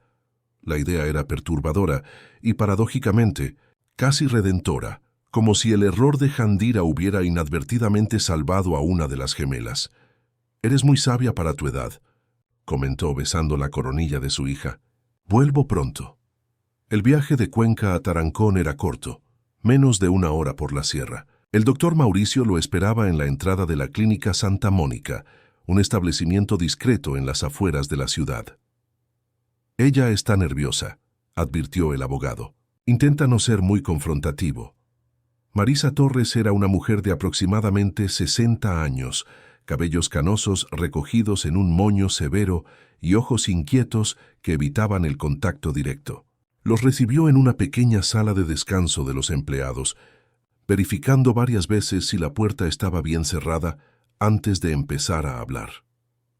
La idea era perturbadora y, paradójicamente, casi redentora, como si el error de Jandira hubiera inadvertidamente salvado a una de las gemelas. «Eres muy sabia para tu edad», comentó besando la coronilla de su hija. «Vuelvo pronto». El viaje de Cuenca a Tarancón era corto, menos de 1 hora por la sierra. El doctor Mauricio lo esperaba en la entrada de la clínica Santa Mónica, un establecimiento discreto en las afueras de la ciudad. «Ella está nerviosa», advirtió el abogado. «Intenta no ser muy confrontativo». Marisa Torres era una mujer de aproximadamente 60 años, cabellos canosos recogidos en un moño severo y ojos inquietos que evitaban el contacto directo. Los recibió en una pequeña sala de descanso de los empleados, verificando varias veces si la puerta estaba bien cerrada antes de empezar a hablar.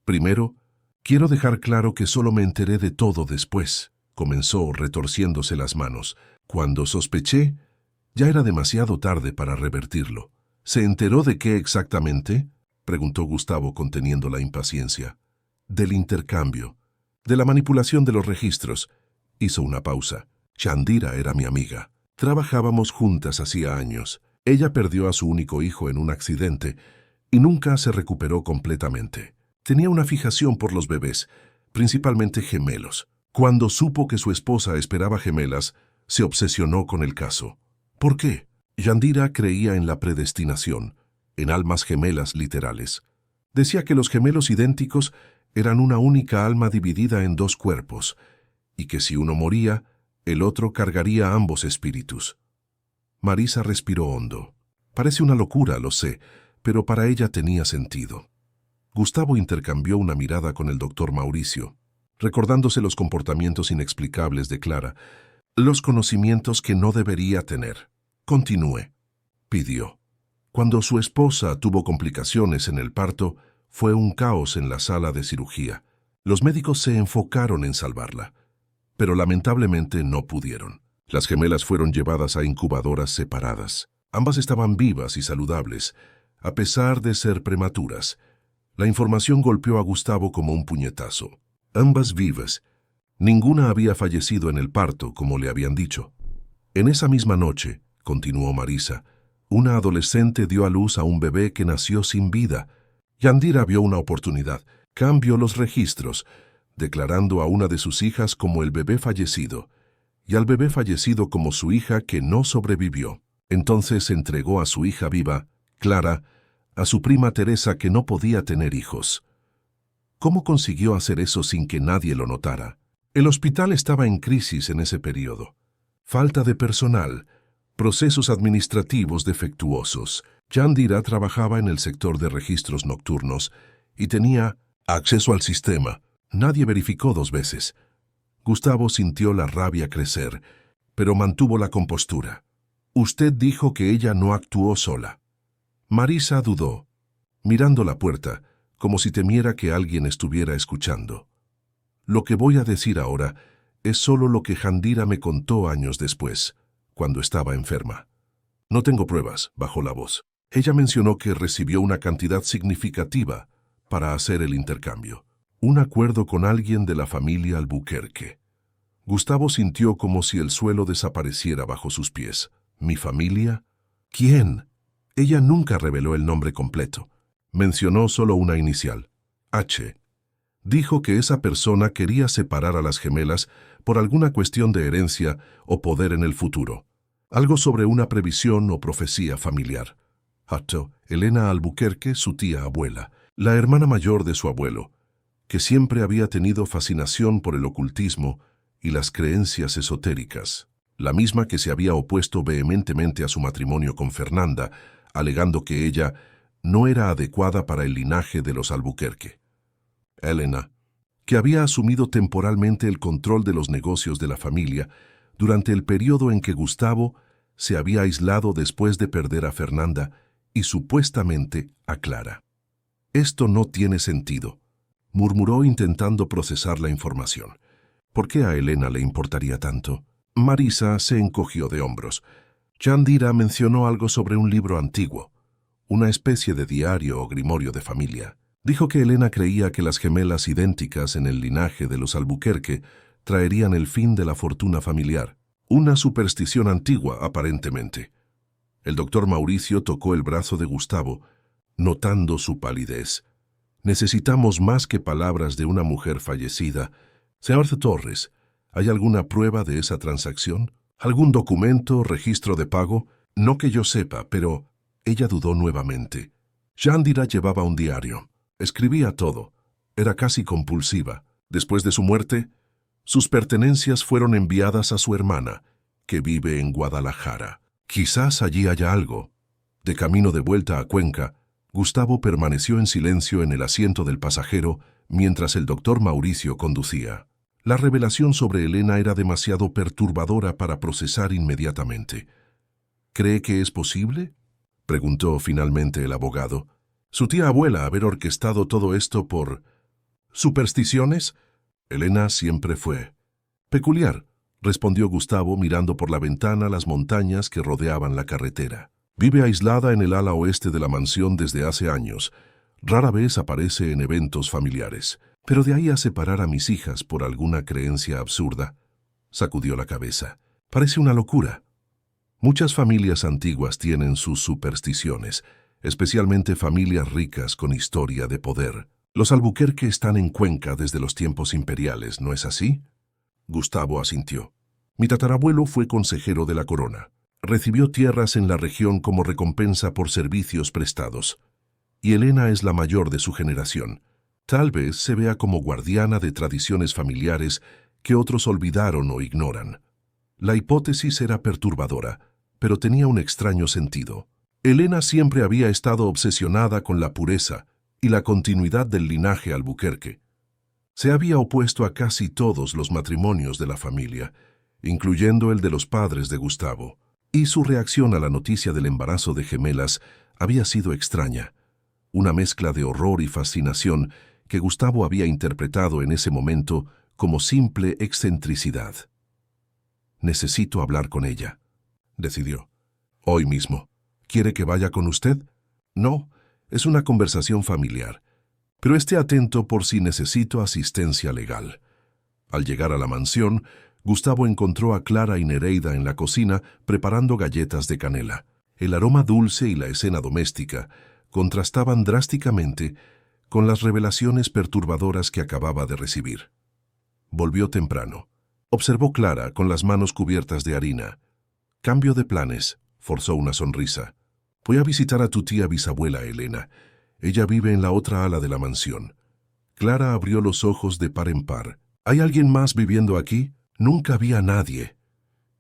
«Primero, quiero dejar claro que solo me enteré de todo después», comenzó retorciéndose las manos. «Cuando sospeché, ya era demasiado tarde para revertirlo». «¿Se enteró de qué exactamente?», preguntó Gustavo conteniendo la impaciencia. «Del intercambio, de la manipulación de los registros». Hizo una pausa. «Jandira era mi amiga. Trabajábamos juntas hacía años. Ella perdió a su único hijo en un accidente y nunca se recuperó completamente. Tenía una fijación por los bebés, principalmente gemelos. Cuando supo que su esposa esperaba gemelas, se obsesionó con el caso. ¿Por qué? Yandira creía en la predestinación, en almas gemelas literales. Decía que los gemelos idénticos eran una única alma dividida en dos cuerpos, y que si uno moría, el otro cargaría ambos espíritus. Marisa respiró hondo. Parece una locura, lo sé, pero para ella tenía sentido. Gustavo intercambió una mirada con el doctor Mauricio, recordándose los comportamientos inexplicables de Clara, los conocimientos que no debería tener. Continúe, pidió. Cuando su esposa tuvo complicaciones en el parto, fue un caos en la sala de cirugía. Los médicos se enfocaron en salvarla, pero lamentablemente no pudieron. Las gemelas fueron llevadas a incubadoras separadas. Ambas estaban vivas y saludables, a pesar de ser prematuras. La información golpeó a Gustavo como un puñetazo. Ambas vivas. Ninguna había fallecido en el parto, como le habían dicho. En esa misma noche, continuó Marisa, una adolescente dio a luz a un bebé que nació sin vida. Yandira vio una oportunidad, cambió los registros, declarando a una de sus hijas como el bebé fallecido, y al bebé fallecido como su hija que no sobrevivió. Entonces entregó a su hija viva, Clara, a su prima Teresa que no podía tener hijos. ¿Cómo consiguió hacer eso sin que nadie lo notara? El hospital estaba en crisis en ese periodo. Falta de personal, procesos administrativos defectuosos. Yandira trabajaba en el sector de registros nocturnos y tenía acceso al sistema. Nadie verificó 2 veces. Gustavo sintió la rabia crecer, pero mantuvo la compostura. Usted dijo que ella no actuó sola. Marisa dudó, mirando la puerta, como si temiera que alguien estuviera escuchando. Lo que voy a decir ahora es solo lo que Yandira me contó años después, cuando estaba enferma. No tengo pruebas, bajó la voz. Ella mencionó que recibió una cantidad significativa para hacer el intercambio. Un acuerdo con alguien de la familia Albuquerque. Gustavo sintió como si el suelo desapareciera bajo sus pies. ¿Mi familia? ¿Quién? Ella nunca reveló el nombre completo. Mencionó solo una inicial, H. Dijo que esa persona quería separar a las gemelas por alguna cuestión de herencia o poder en el futuro. Algo sobre una previsión o profecía familiar. Hato, Elena Albuquerque, su tía abuela, la hermana mayor de su abuelo, que siempre había tenido fascinación por el ocultismo y las creencias esotéricas, la misma que se había opuesto vehementemente a su matrimonio con Fernanda, alegando que ella no era adecuada para el linaje de los Albuquerque. Elena, que había asumido temporalmente el control de los negocios de la familia durante el periodo en que Gustavo se había aislado después de perder a Fernanda y supuestamente a Clara. Esto no tiene sentido, murmuró intentando procesar la información. ¿Por qué a Elena le importaría tanto? Marisa se encogió de hombros. Yandira mencionó algo sobre un libro antiguo, una especie de diario o grimorio de familia. Dijo que Elena creía que las gemelas idénticas en el linaje de los Albuquerque traerían el fin de la fortuna familiar. Una superstición antigua, aparentemente. El doctor Mauricio tocó el brazo de Gustavo, notando su palidez. Necesitamos más que palabras de una mujer fallecida. Señor Torres, ¿hay alguna prueba de esa transacción? ¿Algún documento, registro de pago? No que yo sepa, pero ella dudó nuevamente. Yandira llevaba un diario. Escribía todo. Era casi compulsiva. Después de su muerte, sus pertenencias fueron enviadas a su hermana, que vive en Guadalajara. Quizás allí haya algo. De camino de vuelta a Cuenca, Gustavo permaneció en silencio en el asiento del pasajero mientras el doctor Mauricio conducía. La revelación sobre Elena era demasiado perturbadora para procesar inmediatamente. ¿Cree que es posible?, preguntó finalmente el abogado. ¿Su tía abuela haber orquestado todo esto por supersticiones? Elena siempre fue peculiar, respondió Gustavo mirando por la ventana las montañas que rodeaban la carretera. Vive aislada en el ala oeste de la mansión desde hace años. Rara vez aparece en eventos familiares. Pero de ahí a separar a mis hijas por alguna creencia absurda, sacudió la cabeza. Parece una locura. Muchas familias antiguas tienen sus supersticiones, especialmente familias ricas con historia de poder. Los Albuquerque están en Cuenca desde los tiempos imperiales, ¿no es así? Gustavo asintió. Mi tatarabuelo fue consejero de la corona. Recibió tierras en la región como recompensa por servicios prestados. Y Elena es la mayor de su generación. Tal vez se vea como guardiana de tradiciones familiares que otros olvidaron o ignoran. La hipótesis era perturbadora, pero tenía un extraño sentido. Elena siempre había estado obsesionada con la pureza y la continuidad del linaje Albuquerque. Se había opuesto a casi todos los matrimonios de la familia, incluyendo el de los padres de Gustavo, y su reacción a la noticia del embarazo de gemelas había sido extraña, una mezcla de horror y fascinación que Gustavo había interpretado en ese momento como simple excentricidad. Necesito hablar con ella, decidió. Hoy mismo. ¿Quiere que vaya con usted? No, es una conversación familiar, pero esté atento por si necesito asistencia legal. Al llegar a la mansión, Gustavo encontró a Clara y Nereida en la cocina preparando galletas de canela. El aroma dulce y la escena doméstica contrastaban drásticamente con las revelaciones perturbadoras que acababa de recibir. Volvió temprano. Observó Clara con las manos cubiertas de harina. Cambio de planes, forzó una sonrisa. Voy a visitar a tu tía bisabuela Elena. Ella vive en la otra ala de la mansión. Clara abrió los ojos de par en par. ¿Hay alguien más viviendo aquí? Nunca vi a nadie.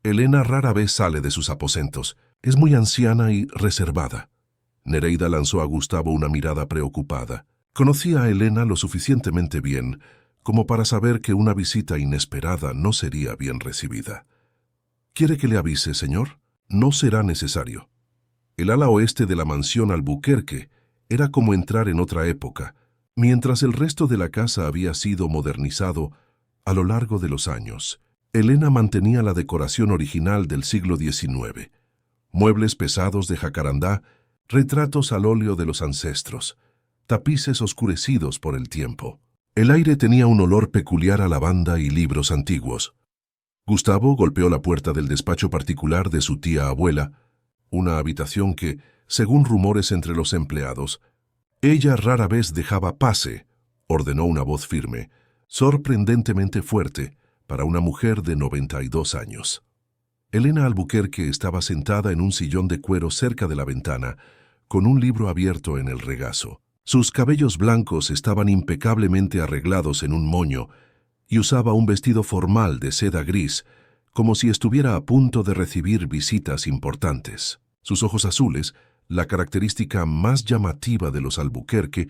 Elena rara vez sale de sus aposentos. Es muy anciana y reservada. Nereida lanzó a Gustavo una mirada preocupada. Conocía a Elena lo suficientemente bien como para saber que una visita inesperada no sería bien recibida. ¿Quiere que le avise, señor? No será necesario. El ala oeste de la mansión Albuquerque era como entrar en otra época, mientras el resto de la casa había sido modernizado a lo largo de los años. Elena mantenía la decoración original del siglo XIX. Muebles pesados de jacarandá, retratos al óleo de los ancestros, tapices oscurecidos por el tiempo. El aire tenía un olor peculiar a lavanda y libros antiguos. Gustavo golpeó la puerta del despacho particular de su tía abuela, una habitación que, según rumores entre los empleados, ella rara vez dejaba pase, ordenó una voz firme, sorprendentemente fuerte para una mujer de 92 años. Elena Albuquerque estaba sentada en un sillón de cuero cerca de la ventana, con un libro abierto en el regazo. Sus cabellos blancos estaban impecablemente arreglados en un moño y usaba un vestido formal de seda gris, como si estuviera a punto de recibir visitas importantes. Sus ojos azules, la característica más llamativa de los Albuquerque,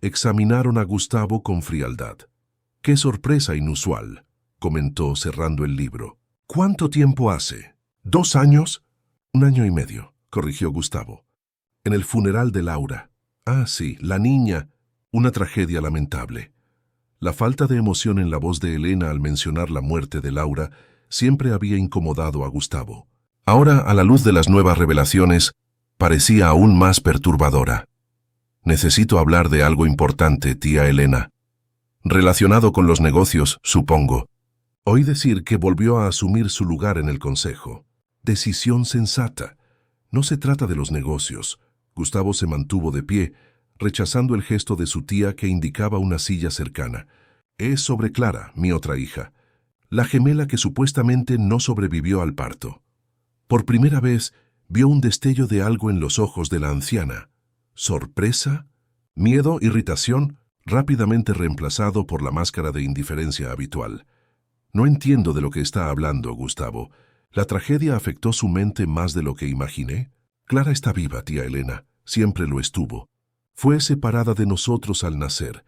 examinaron a Gustavo con frialdad. «¡Qué sorpresa inusual!», comentó cerrando el libro. «¿Cuánto tiempo hace? ¿2 años?» «1 año y medio», corrigió Gustavo. «En el funeral de Laura». «Ah, sí, la niña». Una tragedia lamentable. La falta de emoción en la voz de Elena al mencionar la muerte de Laura siempre había incomodado a Gustavo. Ahora, a la luz de las nuevas revelaciones, parecía aún más perturbadora. «Necesito hablar de algo importante, tía Elena. Relacionado con los negocios, supongo. Oí decir que volvió a asumir su lugar en el consejo. Decisión sensata. No se trata de los negocios». Gustavo se mantuvo de pie, rechazando el gesto de su tía que indicaba una silla cercana. «Es sobre Clara, mi otra hija, la gemela que supuestamente no sobrevivió al parto». Por primera vez vio un destello de algo en los ojos de la anciana. Sorpresa, miedo, irritación, rápidamente reemplazado por la máscara de indiferencia habitual. «No entiendo de lo que está hablando, Gustavo. ¿La tragedia afectó su mente más de lo que imaginé? Clara está viva, tía Elena. Siempre lo estuvo. Fue separada de nosotros al nacer,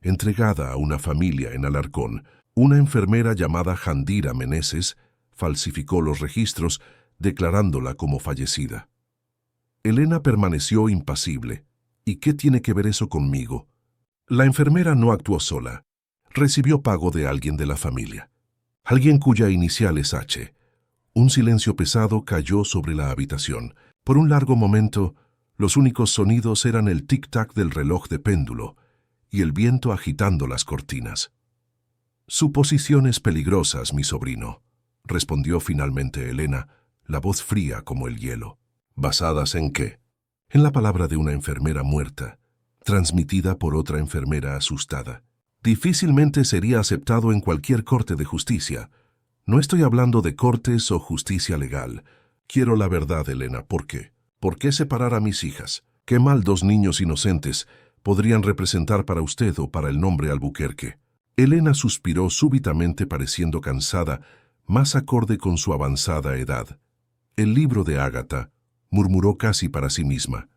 entregada a una familia en Alarcón. Una enfermera llamada Jandira Meneses falsificó los registros, declarándola como fallecida». Elena permaneció impasible. «¿Y qué tiene que ver eso conmigo?» La enfermera no actuó sola. Recibió pago de alguien de la familia. Alguien cuya inicial es H. Un silencio pesado cayó sobre la habitación. Por un largo momento, los únicos sonidos eran el tic-tac del reloj de péndulo y el viento agitando las cortinas. «Suposiciones peligrosas, mi sobrino», respondió finalmente Elena, la voz fría como el hielo. «¿Basadas en qué?» en la palabra de una enfermera muerta, transmitida por otra enfermera asustada. Difícilmente sería aceptado en cualquier corte de justicia. No estoy hablando de cortes o justicia legal. Quiero la verdad, Elena. ¿Por qué? ¿Por qué separar a mis hijas? ¿Qué mal 2 niños inocentes podrían representar para usted o para el nombre Albuquerque? Elena suspiró súbitamente, pareciendo cansada, más acorde con su avanzada edad. El libro de Ágata, murmuró casi para sí misma.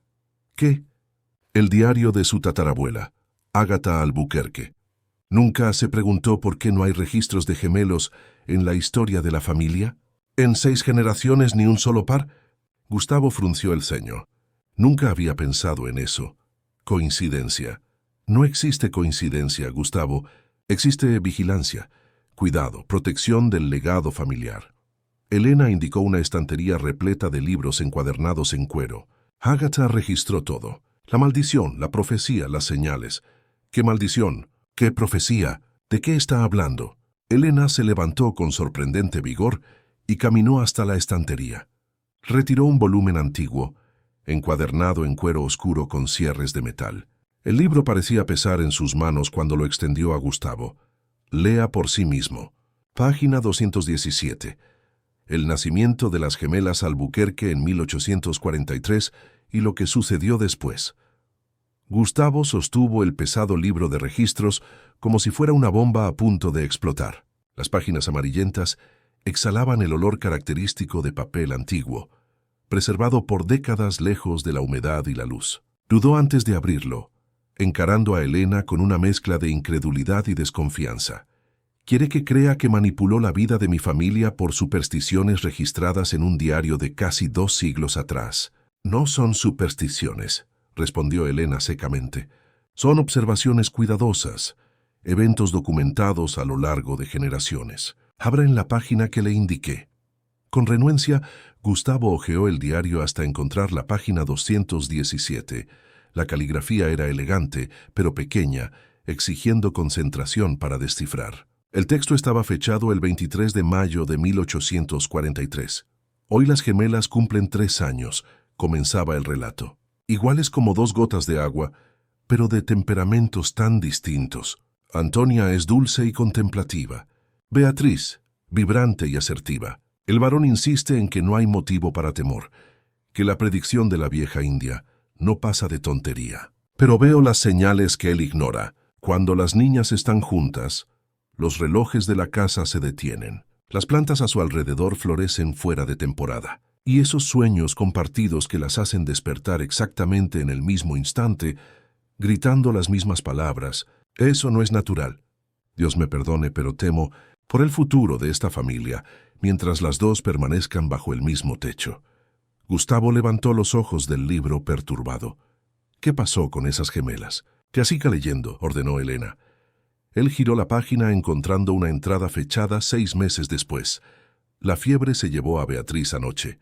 ¿Qué? El diario de su tatarabuela, Ágata Albuquerque. ¿Nunca se preguntó por qué no hay registros de gemelos en la historia de la familia? ¿En 6 generaciones ni un solo par? Gustavo frunció el ceño. Nunca había pensado en eso. Coincidencia. No existe coincidencia, Gustavo. Existe vigilancia, cuidado, protección del legado familiar. Elena indicó una estantería repleta de libros encuadernados en cuero. Ágata registró todo. La maldición, la profecía, las señales. ¿Qué maldición? ¿Qué profecía? ¿De qué está hablando? Elena se levantó con sorprendente vigor y caminó hasta la estantería. Retiró un volumen antiguo, encuadernado en cuero oscuro con cierres de metal. El libro parecía pesar en sus manos cuando lo extendió a Gustavo. Lea por sí mismo. Página 217. El nacimiento de las gemelas Albuquerque en 1843 y lo que sucedió después. Gustavo sostuvo el pesado libro de registros como si fuera una bomba a punto de explotar. Las páginas amarillentas exhalaban el olor característico de papel antiguo, preservado por décadas lejos de la humedad y la luz. Dudó antes de abrirlo, encarando a Elena con una mezcla de incredulidad y desconfianza. ¿Quiere que crea que manipuló la vida de mi familia por supersticiones registradas en un diario de casi 2 siglos atrás? No son supersticiones, respondió Elena secamente. Son observaciones cuidadosas, eventos documentados a lo largo de generaciones. Abra en la página que le indiqué. Con renuencia, Gustavo hojeó el diario hasta encontrar la página 217. La caligrafía era elegante, pero pequeña, exigiendo concentración para descifrar. El texto estaba fechado el 23 de mayo de 1843. Hoy las gemelas cumplen 3 años, comenzaba el relato. Iguales como 2 gotas de agua, pero de temperamentos tan distintos. Antonia es dulce y contemplativa. Beatriz, vibrante y asertiva. El varón insiste en que no hay motivo para temor, que la predicción de la vieja India no pasa de tontería. Pero veo las señales que él ignora. Cuando las niñas están juntas, los relojes de la casa se detienen. Las plantas a su alrededor florecen fuera de temporada. Y esos sueños compartidos que las hacen despertar exactamente en el mismo instante, gritando las mismas palabras, eso no es natural. Dios me perdone, pero temo por el futuro de esta familia, mientras las 2 permanezcan bajo el mismo techo. Gustavo levantó los ojos del libro perturbado. ¿Qué pasó con esas gemelas? Que siga leyendo, ordenó Elena. Él giró la página encontrando una entrada fechada 6 meses después. La fiebre se llevó a Beatriz anoche.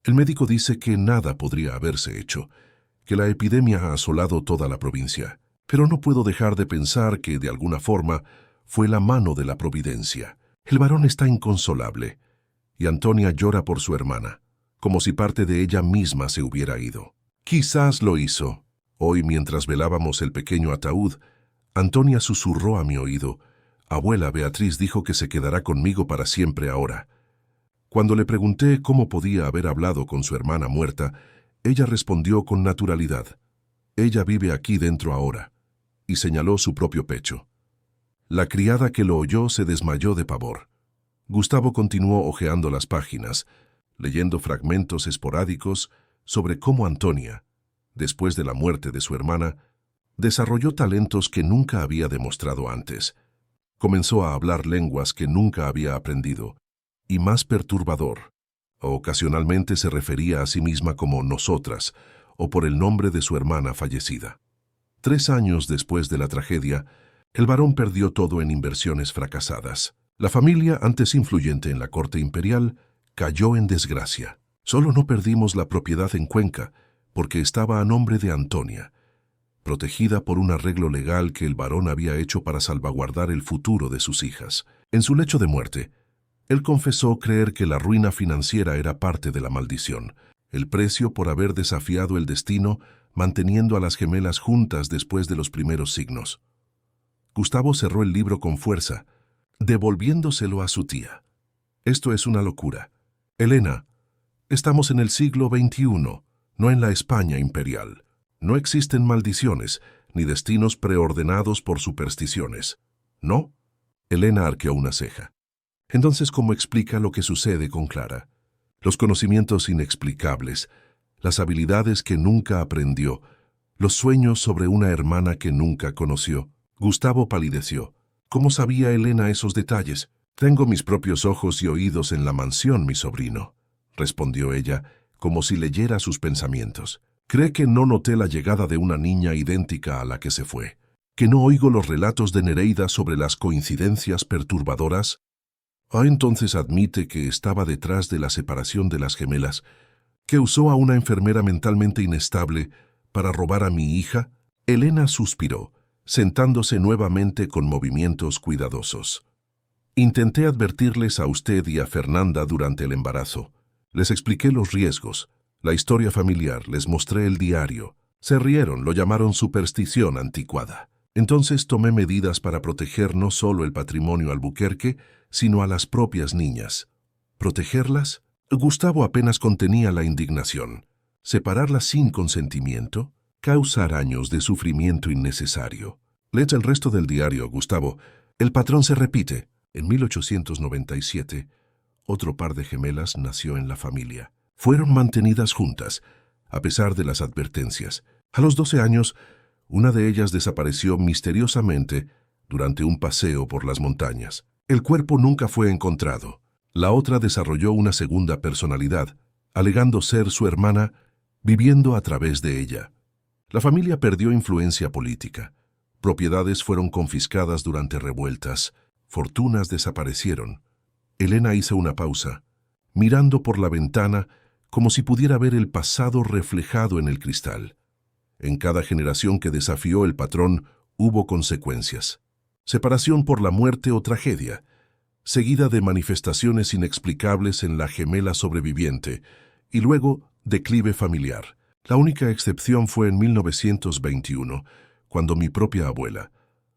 El médico dice que nada podría haberse hecho, que la epidemia ha asolado toda la provincia. Pero no puedo dejar de pensar que, de alguna forma, fue la mano de la providencia. El varón está inconsolable, y Antonia llora por su hermana, como si parte de ella misma se hubiera ido. Quizás lo hizo. Hoy, mientras velábamos el pequeño ataúd, Antonia susurró a mi oído: «Abuela, Beatriz dijo que se quedará conmigo para siempre ahora». Cuando le pregunté cómo podía haber hablado con su hermana muerta, ella respondió con naturalidad: «Ella vive aquí dentro ahora», y señaló su propio pecho. La criada que lo oyó se desmayó de pavor. Gustavo continuó hojeando las páginas, leyendo fragmentos esporádicos sobre cómo Antonia, después de la muerte de su hermana, desarrolló talentos que nunca había demostrado antes. Comenzó a hablar lenguas que nunca había aprendido, y más perturbador, ocasionalmente se refería a sí misma como nosotras, o por el nombre de su hermana fallecida. 3 años después de la tragedia, el varón perdió todo en inversiones fracasadas. La familia, antes influyente en la corte imperial, cayó en desgracia. Solo no perdimos la propiedad en Cuenca, porque estaba a nombre de Antonia, protegida por un arreglo legal que el varón había hecho para salvaguardar el futuro de sus hijas. En su lecho de muerte, él confesó creer que la ruina financiera era parte de la maldición. el precio por haber desafiado el destino, manteniendo a las gemelas juntas después de los primeros signos. Gustavo cerró el libro con fuerza, devolviéndoselo a su tía. Esto es una locura. Elena, estamos en el siglo XXI, no en la España imperial. No existen maldiciones, ni destinos preordenados por supersticiones. ¿No? Elena arqueó una ceja. Entonces, ¿cómo explica lo que sucede con Clara? Los conocimientos inexplicables, las habilidades que nunca aprendió, los sueños sobre una hermana que nunca conoció. Gustavo palideció. ¿Cómo sabía Elena esos detalles? Tengo mis propios ojos y oídos en la mansión, mi sobrino, respondió ella, como si leyera sus pensamientos. ¿Cree que no noté la llegada de una niña idéntica a la que se fue? ¿Que no oigo los relatos de Nereida sobre las coincidencias perturbadoras? Entonces admite que estaba detrás de la separación de las gemelas, que usó a una enfermera mentalmente inestable para robar a mi hija. Elena suspiró, sentándose nuevamente con movimientos cuidadosos. Intenté advertirles a usted y a Fernanda durante el embarazo. Les expliqué los riesgos, la historia familiar, les mostré el diario. Se rieron, lo llamaron superstición anticuada. Entonces tomé medidas para proteger no solo el patrimonio Albuquerque, sino a las propias niñas. ¿Protegerlas? Gustavo apenas contenía la indignación. ¿Separarlas sin consentimiento? Causar años de sufrimiento innecesario. Lee el resto del diario, Gustavo. El patrón se repite. En 1897, otro par de gemelas nació en la familia. Fueron mantenidas juntas, a pesar de las advertencias. A los 12 años, una de ellas desapareció misteriosamente durante un paseo por las montañas. El cuerpo nunca fue encontrado. La otra desarrolló una segunda personalidad, alegando ser su hermana, viviendo a través de ella. La familia perdió influencia política. Propiedades fueron confiscadas durante revueltas. Fortunas desaparecieron. Elena hizo una pausa, mirando por la ventana como si pudiera ver el pasado reflejado en el cristal. En cada generación que desafió el patrón hubo consecuencias. Separación por la muerte o tragedia, seguida de manifestaciones inexplicables en la gemela sobreviviente, y luego declive familiar. La única excepción fue en 1921, cuando mi propia abuela,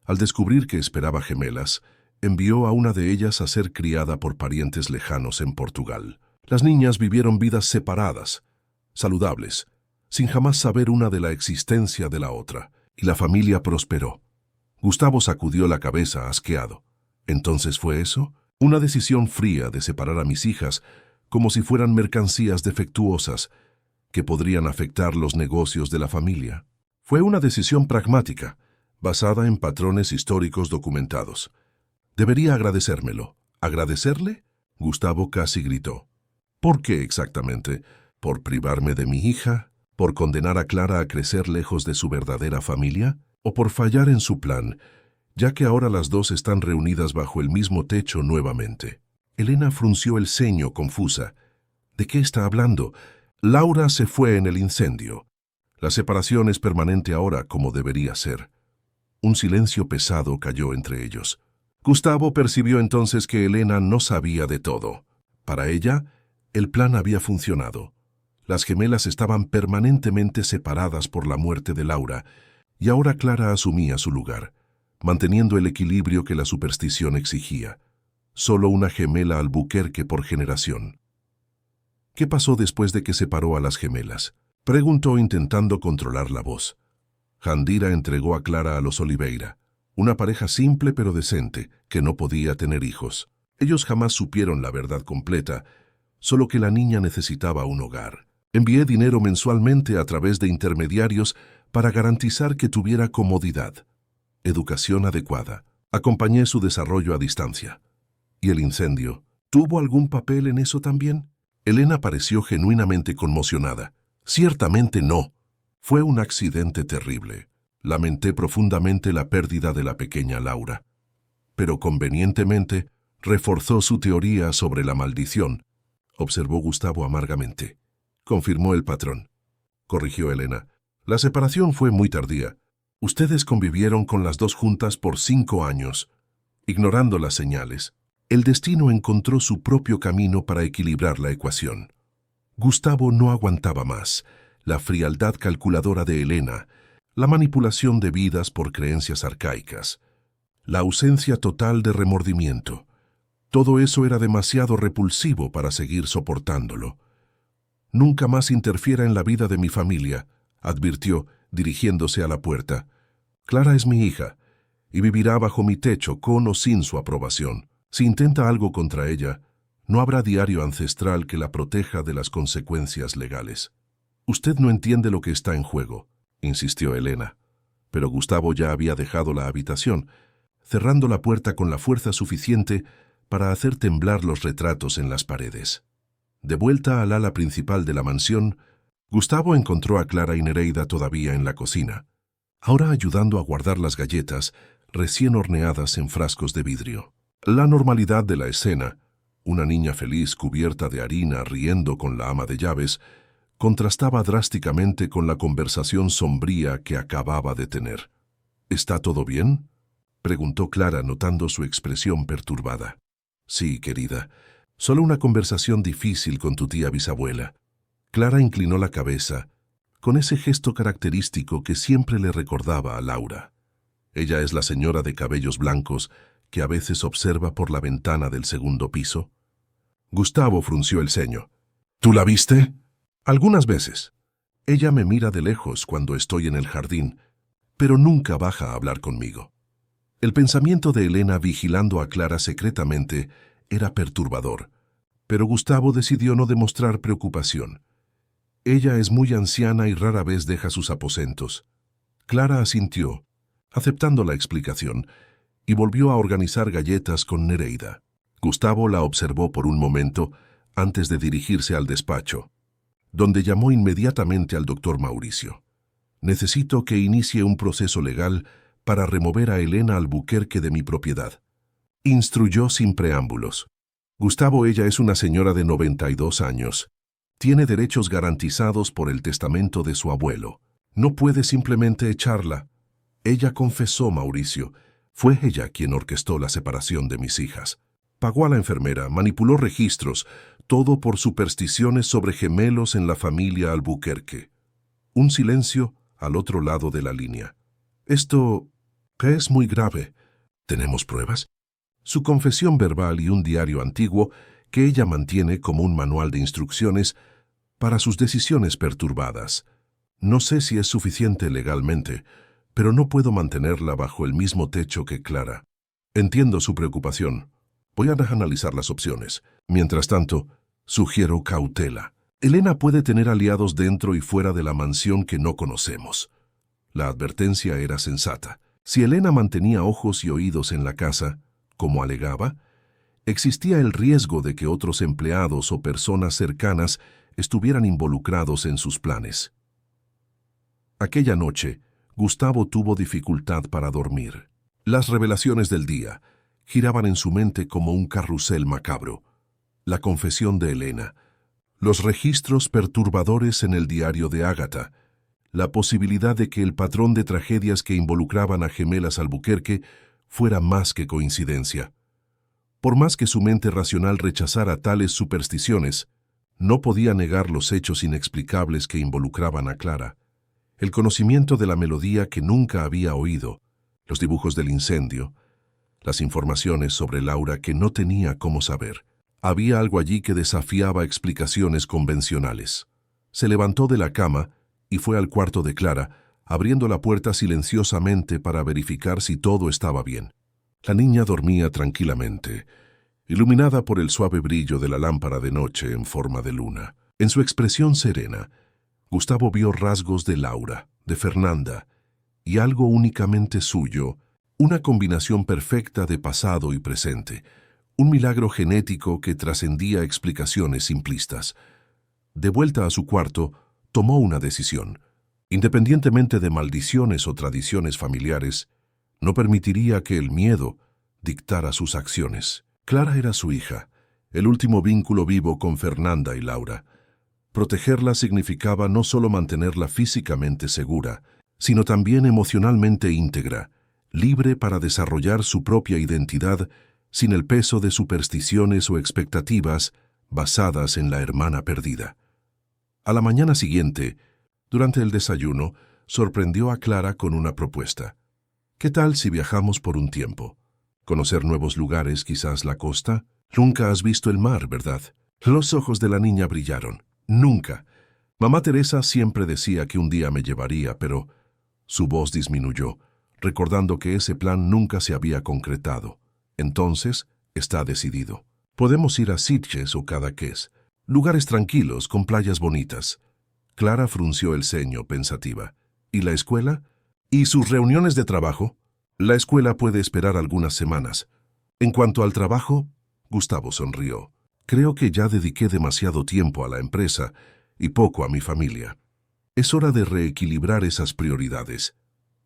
al descubrir que esperaba gemelas, envió a una de ellas a ser criada por parientes lejanos en Portugal. Las niñas vivieron vidas separadas, saludables, sin jamás saber una de la existencia de la otra, y la familia prosperó. Gustavo sacudió la cabeza asqueado. ¿Entonces fue eso? Una decisión fría de separar a mis hijas como si fueran mercancías defectuosas que podrían afectar los negocios de la familia. Fue una decisión pragmática, basada en patrones históricos documentados. Debería agradecérmelo. ¿Agradecerle? Gustavo casi gritó. ¿Por qué exactamente? ¿Por privarme de mi hija? ¿Por condenar a Clara a crecer lejos de su verdadera familia? ¿O por fallar en su plan, ya que ahora las dos están reunidas bajo el mismo techo nuevamente? Elena frunció el ceño confusa. ¿De qué está hablando? Laura se fue en el incendio. La separación es permanente ahora, como debería ser. Un silencio pesado cayó entre ellos. Gustavo percibió entonces que Elena no sabía de todo. Para ella, el plan había funcionado. Las gemelas estaban permanentemente separadas por la muerte de Laura, y ahora Clara asumía su lugar, manteniendo el equilibrio que la superstición exigía. Solo una gemela Albuquerque por generación. ¿Qué pasó después de que separó a las gemelas? Preguntó intentando controlar la voz. Jandira entregó a Clara a los Oliveira, una pareja simple pero decente, que no podía tener hijos. Ellos jamás supieron la verdad completa, solo que la niña necesitaba un hogar. Envié dinero mensualmente a través de intermediarios para garantizar que tuviera comodidad, educación adecuada. Acompañé su desarrollo a distancia. ¿Y el incendio? ¿Tuvo algún papel en eso también? Elena pareció genuinamente conmocionada. Ciertamente no. Fue un accidente terrible. Lamenté profundamente la pérdida de la pequeña Laura. Pero convenientemente reforzó su teoría sobre la maldición, observó Gustavo amargamente. Confirmó el patrón. Corrigió Elena. La separación fue muy tardía. Ustedes convivieron con las dos juntas por 5 años, ignorando las señales. El destino encontró su propio camino para equilibrar la ecuación. Gustavo no aguantaba más. La frialdad calculadora de Elena, la manipulación de vidas por creencias arcaicas, la ausencia total de remordimiento. Todo eso era demasiado repulsivo para seguir soportándolo. «Nunca más interfiera en la vida de mi familia», advirtió, dirigiéndose a la puerta. «Clara es mi hija, y vivirá bajo mi techo con o sin su aprobación. Si intenta algo contra ella, no habrá diario ancestral que la proteja de las consecuencias legales». «Usted no entiende lo que está en juego», insistió Elena. Pero Gustavo ya había dejado la habitación, cerrando la puerta con la fuerza suficiente para hacer temblar los retratos en las paredes. De vuelta al ala principal de la mansión, Gustavo encontró a Clara y Nereida todavía en la cocina, ahora ayudando a guardar las galletas recién horneadas en frascos de vidrio. La normalidad de la escena, una niña feliz cubierta de harina riendo con la ama de llaves, contrastaba drásticamente con la conversación sombría que acababa de tener. «¿Está todo bien?», preguntó Clara notando su expresión perturbada. «Sí, querida. Solo una conversación difícil con tu tía bisabuela». Clara inclinó la cabeza, con ese gesto característico que siempre le recordaba a Laura. Ella es la señora de cabellos blancos que a veces observa por la ventana del segundo piso. Gustavo frunció el ceño. «¿Tú la viste?» «Algunas veces. Ella me mira de lejos cuando estoy en el jardín, pero nunca baja a hablar conmigo». El pensamiento de Elena vigilando a Clara secretamente era perturbador, pero Gustavo decidió no demostrar preocupación. Ella es muy anciana y rara vez deja sus aposentos. Clara asintió, aceptando la explicación, y volvió a organizar galletas con Nereida. Gustavo la observó por un momento antes de dirigirse al despacho, donde llamó inmediatamente al doctor Mauricio. «Necesito que inicie un proceso legal para remover a Elena Albuquerque de mi propiedad», instruyó sin preámbulos. «Gustavo, ella es una señora de 92 años. Tiene derechos garantizados por el testamento de su abuelo. No puede simplemente echarla». «Ella confesó, Mauricio. Fue ella quien orquestó la separación de mis hijas. Pagó a la enfermera, manipuló registros, todo por supersticiones sobre gemelos en la familia Albuquerque». Un silencio al otro lado de la línea. «Esto es muy grave. ¿Tenemos pruebas?» Su confesión verbal y un diario antiguo que ella mantiene como un manual de instrucciones para sus decisiones perturbadas. «No sé si es suficiente legalmente, pero no puedo mantenerla bajo el mismo techo que Clara. Entiendo su preocupación. Voy a analizar las opciones. Mientras tanto, sugiero cautela. Elena puede tener aliados dentro y fuera de la mansión que no conocemos». La advertencia era sensata. Si Elena mantenía ojos y oídos en la casa, como alegaba, existía el riesgo de que otros empleados o personas cercanas estuvieran involucrados en sus planes. Aquella noche, Gustavo tuvo dificultad para dormir. Las revelaciones del día giraban en su mente como un carrusel macabro. La confesión de Elena, los registros perturbadores en el diario de Ágata, la posibilidad de que el patrón de tragedias que involucraban a gemelas Albuquerque fuera más que coincidencia. Por más que su mente racional rechazara tales supersticiones, no podía negar los hechos inexplicables que involucraban a Clara. El conocimiento de la melodía que nunca había oído, los dibujos del incendio, las informaciones sobre Laura que no tenía cómo saber. Había algo allí que desafiaba explicaciones convencionales. Se levantó de la cama y fue al cuarto de Clara, abriendo la puerta silenciosamente para verificar si todo estaba bien. La niña dormía tranquilamente, iluminada por el suave brillo de la lámpara de noche en forma de luna. En su expresión serena, Gustavo vio rasgos de Laura, de Fernanda, y algo únicamente suyo, una combinación perfecta de pasado y presente, un milagro genético que trascendía explicaciones simplistas. De vuelta a su cuarto, tomó una decisión. Independientemente de maldiciones o tradiciones familiares, no permitiría que el miedo dictara sus acciones. Clara era su hija, el último vínculo vivo con Fernanda y Laura. Protegerla significaba no solo mantenerla físicamente segura, sino también emocionalmente íntegra, libre para desarrollar su propia identidad sin el peso de supersticiones o expectativas basadas en la hermana perdida. A la mañana siguiente, durante el desayuno, sorprendió a Clara con una propuesta. ¿Qué tal si viajamos por un tiempo? Conocer nuevos lugares, quizás la costa. Nunca has visto el mar, ¿verdad? Los ojos de la niña brillaron. Nunca. Mamá Teresa siempre decía que un día me llevaría, pero su voz disminuyó, recordando que ese plan nunca se había concretado. Entonces, está decidido. Podemos ir a Sitges o Cadaqués, lugares tranquilos con playas bonitas. Clara frunció el ceño, pensativa. ¿Y la escuela? ¿Y sus reuniones de trabajo? La escuela puede esperar algunas semanas. En cuanto al trabajo, Gustavo sonrió. Creo que ya dediqué demasiado tiempo a la empresa y poco a mi familia. Es hora de reequilibrar esas prioridades.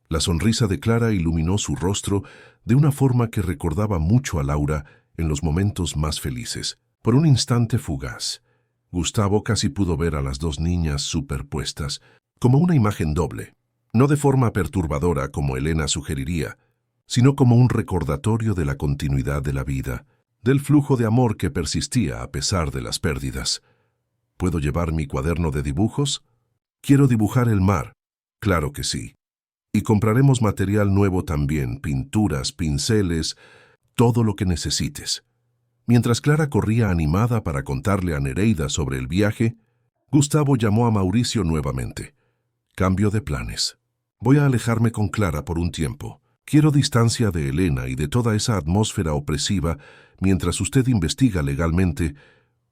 La sonrisa de Clara iluminó su rostro de una forma que recordaba mucho a Laura en los momentos más felices. Por un instante fugaz, Gustavo casi pudo ver a las dos niñas superpuestas, como una imagen doble, no de forma perturbadora como Elena sugeriría, sino como un recordatorio de la continuidad de la vida, del flujo de amor que persistía a pesar de las pérdidas. ¿Puedo llevar mi cuaderno de dibujos? Quiero dibujar el mar. Claro que sí. Y compraremos material nuevo también, pinturas, pinceles, todo lo que necesites. Mientras Clara corría animada para contarle a Nereida sobre el viaje, Gustavo llamó a Mauricio nuevamente. Cambio de planes. Voy a alejarme con Clara por un tiempo. Quiero distancia de Elena y de toda esa atmósfera opresiva mientras usted investiga legalmente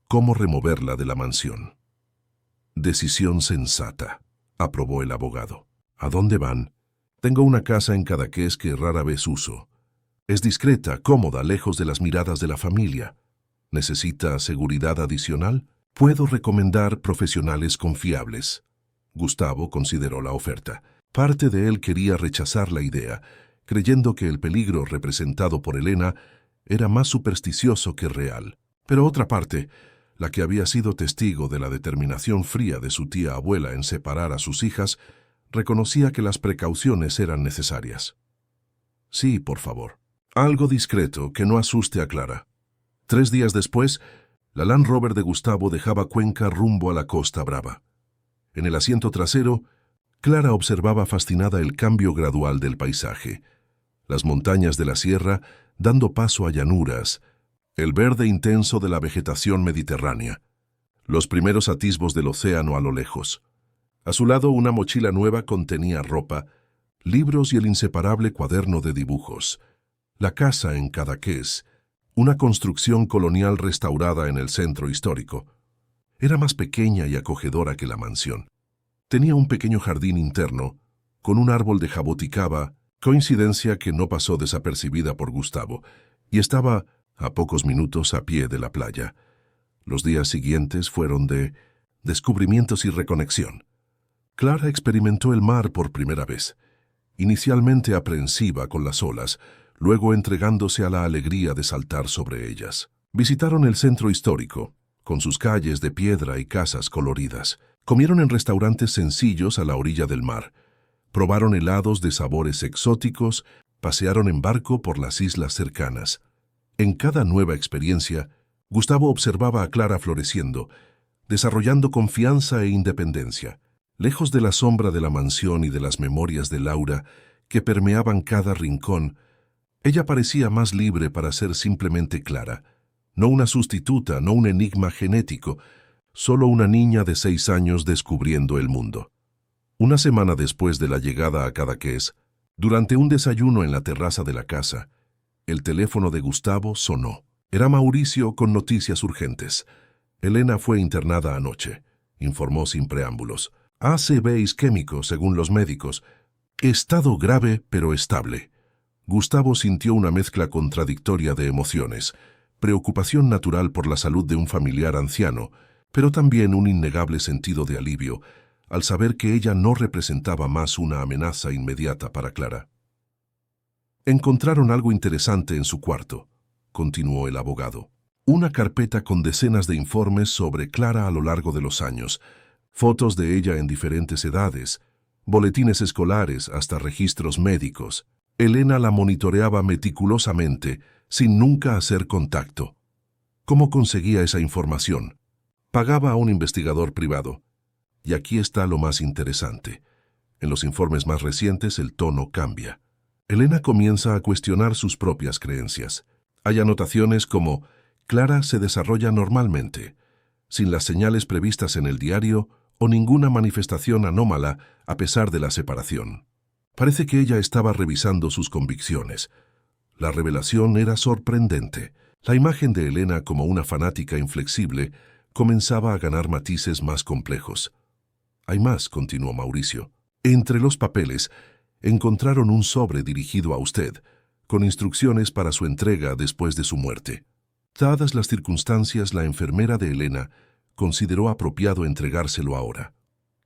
cómo removerla de la mansión. Decisión sensata, aprobó el abogado. ¿A dónde van? Tengo una casa en Cadaqués que rara vez uso. Es discreta, cómoda, lejos de las miradas de la familia. ¿Necesita seguridad adicional? Puedo recomendar profesionales confiables. Gustavo consideró la oferta. Parte de él quería rechazar la idea, creyendo que el peligro representado por Elena era más supersticioso que real. Pero otra parte, la que había sido testigo de la determinación fría de su tía abuela en separar a sus hijas, reconocía que las precauciones eran necesarias. Sí, por favor. Algo discreto, que no asuste a Clara. 3 días después, la Land Rover de Gustavo dejaba Cuenca rumbo a la Costa Brava. En el asiento trasero, Clara observaba fascinada el cambio gradual del paisaje. Las montañas de la sierra dando paso a llanuras, el verde intenso de la vegetación mediterránea, los primeros atisbos del océano a lo lejos. A su lado, una mochila nueva contenía ropa, libros y el inseparable cuaderno de dibujos. La casa en Cadaqués, una construcción colonial restaurada en el centro histórico, era más pequeña y acogedora que la mansión. Tenía un pequeño jardín interno, con un árbol de jaboticaba, coincidencia que no pasó desapercibida por Gustavo, y estaba a pocos minutos a pie de la playa. Los días siguientes fueron de descubrimientos y reconexión. Clara experimentó el mar por primera vez, inicialmente aprensiva con las olas, luego entregándose a la alegría de saltar sobre ellas. Visitaron el centro histórico, con sus calles de piedra y casas coloridas. Comieron en restaurantes sencillos a la orilla del mar. Probaron helados de sabores exóticos, pasearon en barco por las islas cercanas. En cada nueva experiencia, Gustavo observaba a Clara floreciendo, desarrollando confianza e independencia, lejos de la sombra de la mansión y de las memorias de Laura que permeaban cada rincón. Ella parecía más libre para ser simplemente Clara, no una sustituta, no un enigma genético, solo una niña de 6 años descubriendo el mundo. Una semana después de la llegada a Cadaqués, durante un desayuno en la terraza de la casa, el teléfono de Gustavo sonó. Era Mauricio con noticias urgentes. Elena fue internada anoche, informó sin preámbulos. ACV isquémico, según los médicos. Estado grave, pero estable. Gustavo sintió una mezcla contradictoria de emociones, preocupación natural por la salud de un familiar anciano, pero también un innegable sentido de alivio al saber que ella no representaba más una amenaza inmediata para Clara. Encontraron algo interesante en su cuarto, continuó el abogado. Una carpeta con decenas de informes sobre Clara a lo largo de los años, fotos de ella en diferentes edades, boletines escolares hasta registros médicos. Elena la monitoreaba meticulosamente, sin nunca hacer contacto. ¿Cómo conseguía esa información? Pagaba a un investigador privado. Y aquí está lo más interesante. En los informes más recientes el tono cambia. Elena comienza a cuestionar sus propias creencias. Hay anotaciones como Clara se desarrolla normalmente, sin las señales previstas en el diario o ninguna manifestación anómala a pesar de la separación. Parece que ella estaba revisando sus convicciones. La revelación era sorprendente. La imagen de Elena como una fanática inflexible comenzaba a ganar matices más complejos. Hay más, continuó Mauricio. Entre los papeles, encontraron un sobre dirigido a usted, con instrucciones para su entrega después de su muerte. Dadas las circunstancias, la enfermera de Elena consideró apropiado entregárselo ahora.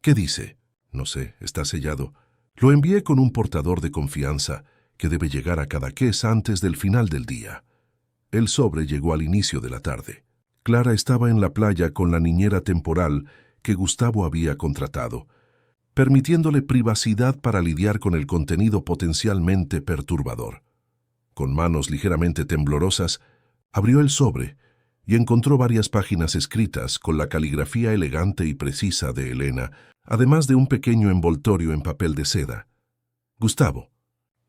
¿Qué dice? No sé, está sellado. Lo envié con un portador de confianza que debe llegar a Cadaqués antes del final del día. El sobre llegó al inicio de la tarde. Clara estaba en la playa con la niñera temporal que Gustavo había contratado, permitiéndole privacidad para lidiar con el contenido potencialmente perturbador. Con manos ligeramente temblorosas, abrió el sobre y encontró varias páginas escritas con la caligrafía elegante y precisa de Elena, además de un pequeño envoltorio en papel de seda. Gustavo,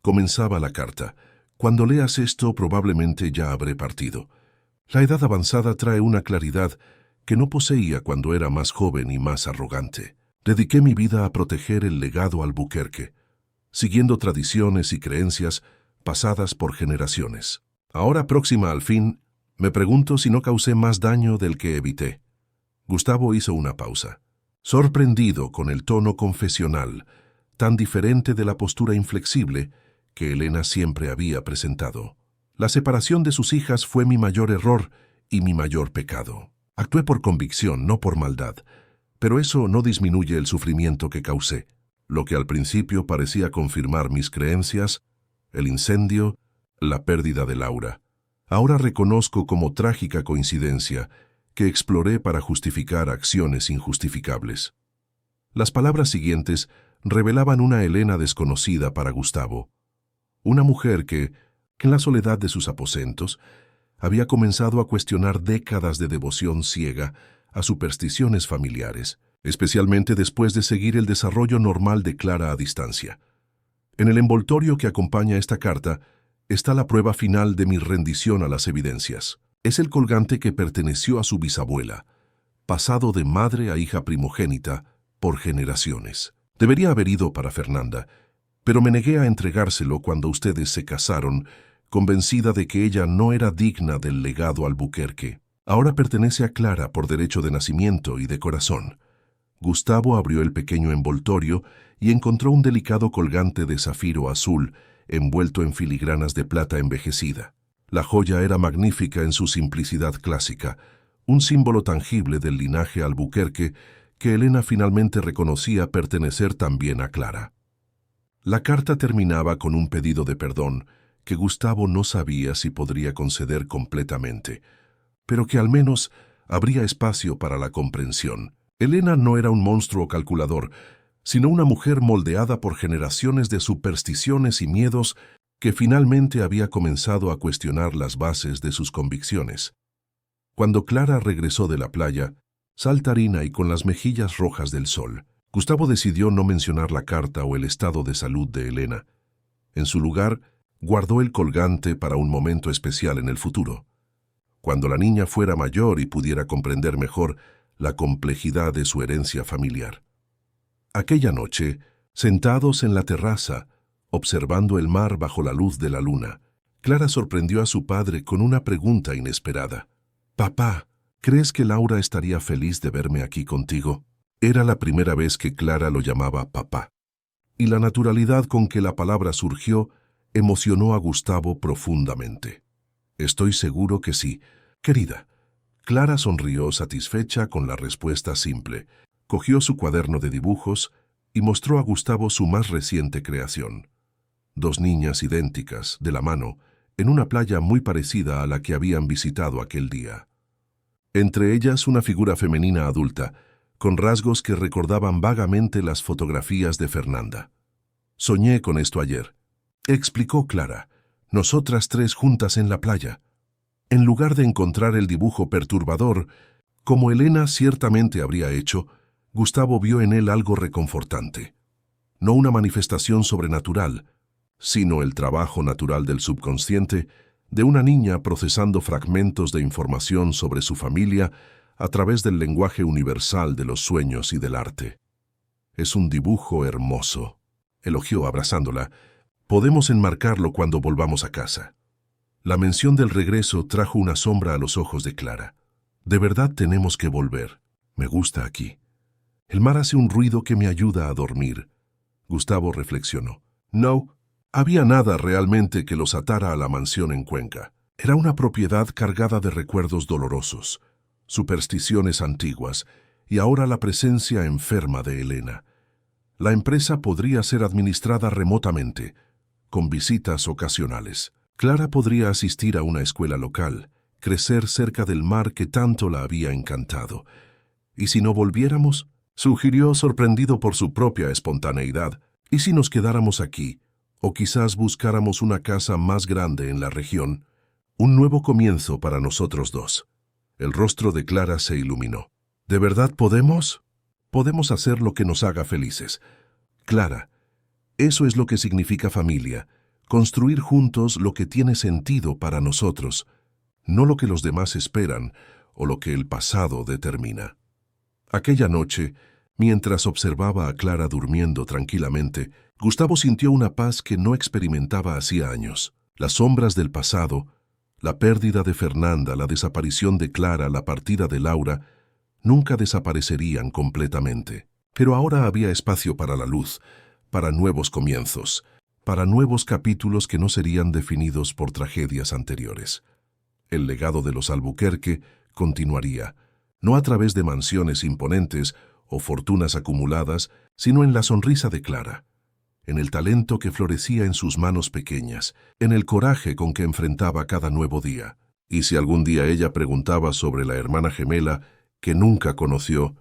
comenzaba la carta, cuando leas esto probablemente ya habré partido. La edad avanzada trae una claridad que no poseía cuando era más joven y más arrogante. Dediqué mi vida a proteger el legado Albuquerque, siguiendo tradiciones y creencias pasadas por generaciones. Ahora próxima al fin, me pregunto si no causé más daño del que evité. Gustavo hizo una pausa, sorprendido con el tono confesional, tan diferente de la postura inflexible que Elena siempre había presentado. La separación de sus hijas fue mi mayor error y mi mayor pecado. Actué por convicción, no por maldad, pero eso no disminuye el sufrimiento que causé. Lo que al principio parecía confirmar mis creencias, el incendio, la pérdida de Laura. Ahora reconozco como trágica coincidencia que exploré para justificar acciones injustificables. Las palabras siguientes revelaban una Elena desconocida para Gustavo, una mujer que, en la soledad de sus aposentos, había comenzado a cuestionar décadas de devoción ciega a supersticiones familiares, especialmente después de seguir el desarrollo normal de Clara a distancia. En el envoltorio que acompaña esta carta está la prueba final de mi rendición a las evidencias. Es el colgante que perteneció a su bisabuela, pasado de madre a hija primogénita por generaciones. Debería haber ido para Fernanda, pero me negué a entregárselo cuando ustedes se casaron, convencida de que ella no era digna del legado Albuquerque. Ahora pertenece a Clara por derecho de nacimiento y de corazón. Gustavo abrió el pequeño envoltorio y encontró un delicado colgante de zafiro azul, envuelto en filigranas de plata envejecida. La joya era magnífica en su simplicidad clásica, un símbolo tangible del linaje Albuquerque que Elena finalmente reconocía pertenecer también a Clara. La carta terminaba con un pedido de perdón que Gustavo no sabía si podría conceder completamente, pero que al menos habría espacio para la comprensión. Elena no era un monstruo calculador, sino una mujer moldeada por generaciones de supersticiones y miedos que finalmente había comenzado a cuestionar las bases de sus convicciones. Cuando Clara regresó de la playa, saltarina y con las mejillas rojas del sol, Gustavo decidió no mencionar la carta o el estado de salud de Elena. En su lugar, guardó el colgante para un momento especial en el futuro, cuando la niña fuera mayor y pudiera comprender mejor la complejidad de su herencia familiar. Aquella noche, sentados en la terraza, observando el mar bajo la luz de la luna, Clara sorprendió a su padre con una pregunta inesperada. «Papá, ¿crees que Laura estaría feliz de verme aquí contigo?» Era la primera vez que Clara lo llamaba papá, y la naturalidad con que la palabra surgió emocionó a Gustavo profundamente. «Estoy seguro que sí, querida». Clara sonrió satisfecha con la respuesta simple, cogió su cuaderno de dibujos y mostró a Gustavo su más reciente creación. Dos niñas idénticas, de la mano, en una playa muy parecida a la que habían visitado aquel día. Entre ellas una figura femenina adulta, con rasgos que recordaban vagamente las fotografías de Fernanda. «Soñé con esto ayer», explicó Clara, «nosotras tres juntas en la playa. En lugar de encontrar el dibujo perturbador, como Elena ciertamente habría hecho, Gustavo vio en él algo reconfortante. No una manifestación sobrenatural, sino el trabajo natural del subconsciente de una niña procesando fragmentos de información sobre su familia a través del lenguaje universal de los sueños y del arte. «Es un dibujo hermoso», elogió abrazándola. «Podemos enmarcarlo cuando volvamos a casa». La mención del regreso trajo una sombra a los ojos de Clara. «De verdad tenemos que volver. Me gusta aquí. El mar hace un ruido que me ayuda a dormir». Gustavo reflexionó. No había nada realmente que los atara a la mansión en Cuenca. Era una propiedad cargada de recuerdos dolorosos, supersticiones antiguas y ahora la presencia enferma de Elena. La empresa podría ser administrada remotamente, con visitas ocasionales. Clara podría asistir a una escuela local, crecer cerca del mar que tanto la había encantado. ¿Y si no volviéramos?, sugirió sorprendido por su propia espontaneidad. ¿Y si nos quedáramos aquí? O quizás buscáramos una casa más grande en la región. Un nuevo comienzo para nosotros dos. El rostro de Clara se iluminó. ¿De verdad podemos? Podemos hacer lo que nos haga felices. Clara, eso es lo que significa familia. Construir juntos lo que tiene sentido para nosotros, no lo que los demás esperan o lo que el pasado determina. Aquella noche, mientras observaba a Clara durmiendo tranquilamente, Gustavo sintió una paz que no experimentaba hacía años. Las sombras del pasado, la pérdida de Fernanda, la desaparición de Clara, la partida de Laura, nunca desaparecerían completamente. Pero ahora había espacio para la luz, para nuevos comienzos, para nuevos capítulos que no serían definidos por tragedias anteriores. El legado de los Albuquerque continuaría, no a través de mansiones imponentes o fortunas acumuladas, sino en la sonrisa de Clara, en el talento que florecía en sus manos pequeñas, en el coraje con que enfrentaba cada nuevo día. Y si algún día ella preguntaba sobre la hermana gemela que nunca conoció,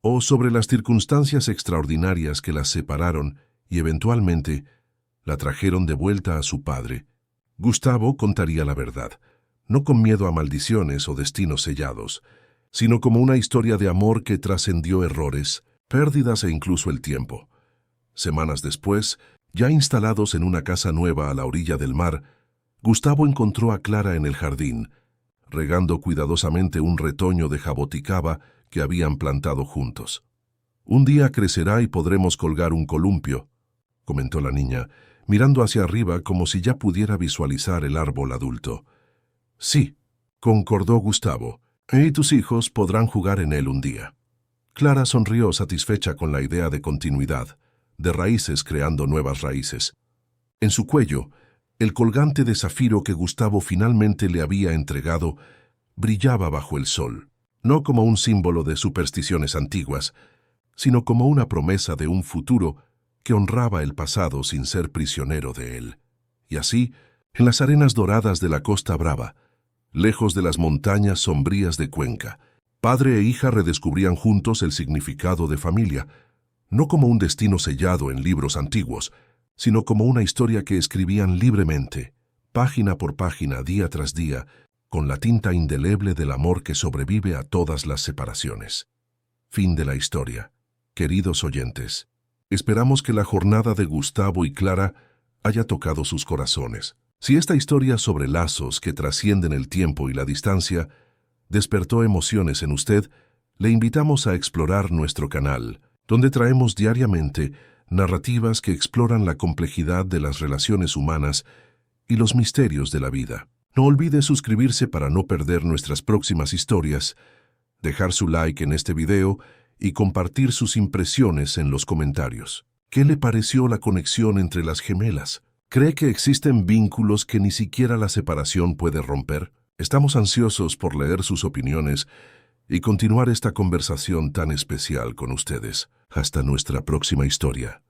o sobre las circunstancias extraordinarias que las separaron y eventualmente la trajeron de vuelta a su padre, Gustavo contaría la verdad, no con miedo a maldiciones o destinos sellados, sino como una historia de amor que trascendió errores, pérdidas e incluso el tiempo. Semanas después, ya instalados en una casa nueva a la orilla del mar, Gustavo encontró a Clara en el jardín, regando cuidadosamente un retoño de jaboticaba que habían plantado juntos. «Un día crecerá y podremos colgar un columpio», comentó la niña, mirando hacia arriba como si ya pudiera visualizar el árbol adulto. «Sí», concordó Gustavo, «y tus hijos podrán jugar en él un día». Clara sonrió satisfecha con la idea de continuidad, de raíces creando nuevas raíces. En su cuello, el colgante de zafiro que Gustavo finalmente le había entregado brillaba bajo el sol, no como un símbolo de supersticiones antiguas, sino como una promesa de un futuro que honraba el pasado sin ser prisionero de él. Y así, en las arenas doradas de la Costa Brava, lejos de las montañas sombrías de Cuenca, padre e hija redescubrían juntos el significado de familia, no como un destino sellado en libros antiguos, sino como una historia que escribían libremente, página por página, día tras día, con la tinta indeleble del amor que sobrevive a todas las separaciones. Fin de la historia. Queridos oyentes, esperamos que la jornada de Gustavo y Clara haya tocado sus corazones. Si esta historia sobre lazos que trascienden el tiempo y la distancia despertó emociones en usted, le invitamos a explorar nuestro canal, donde traemos diariamente narrativas que exploran la complejidad de las relaciones humanas y los misterios de la vida. No olvide suscribirse para no perder nuestras próximas historias, dejar su like en este video y compartir sus impresiones en los comentarios. ¿Qué le pareció la conexión entre las gemelas? ¿Cree que existen vínculos que ni siquiera la separación puede romper? Estamos ansiosos por leer sus opiniones y continuar esta conversación tan especial con ustedes. Hasta nuestra próxima historia.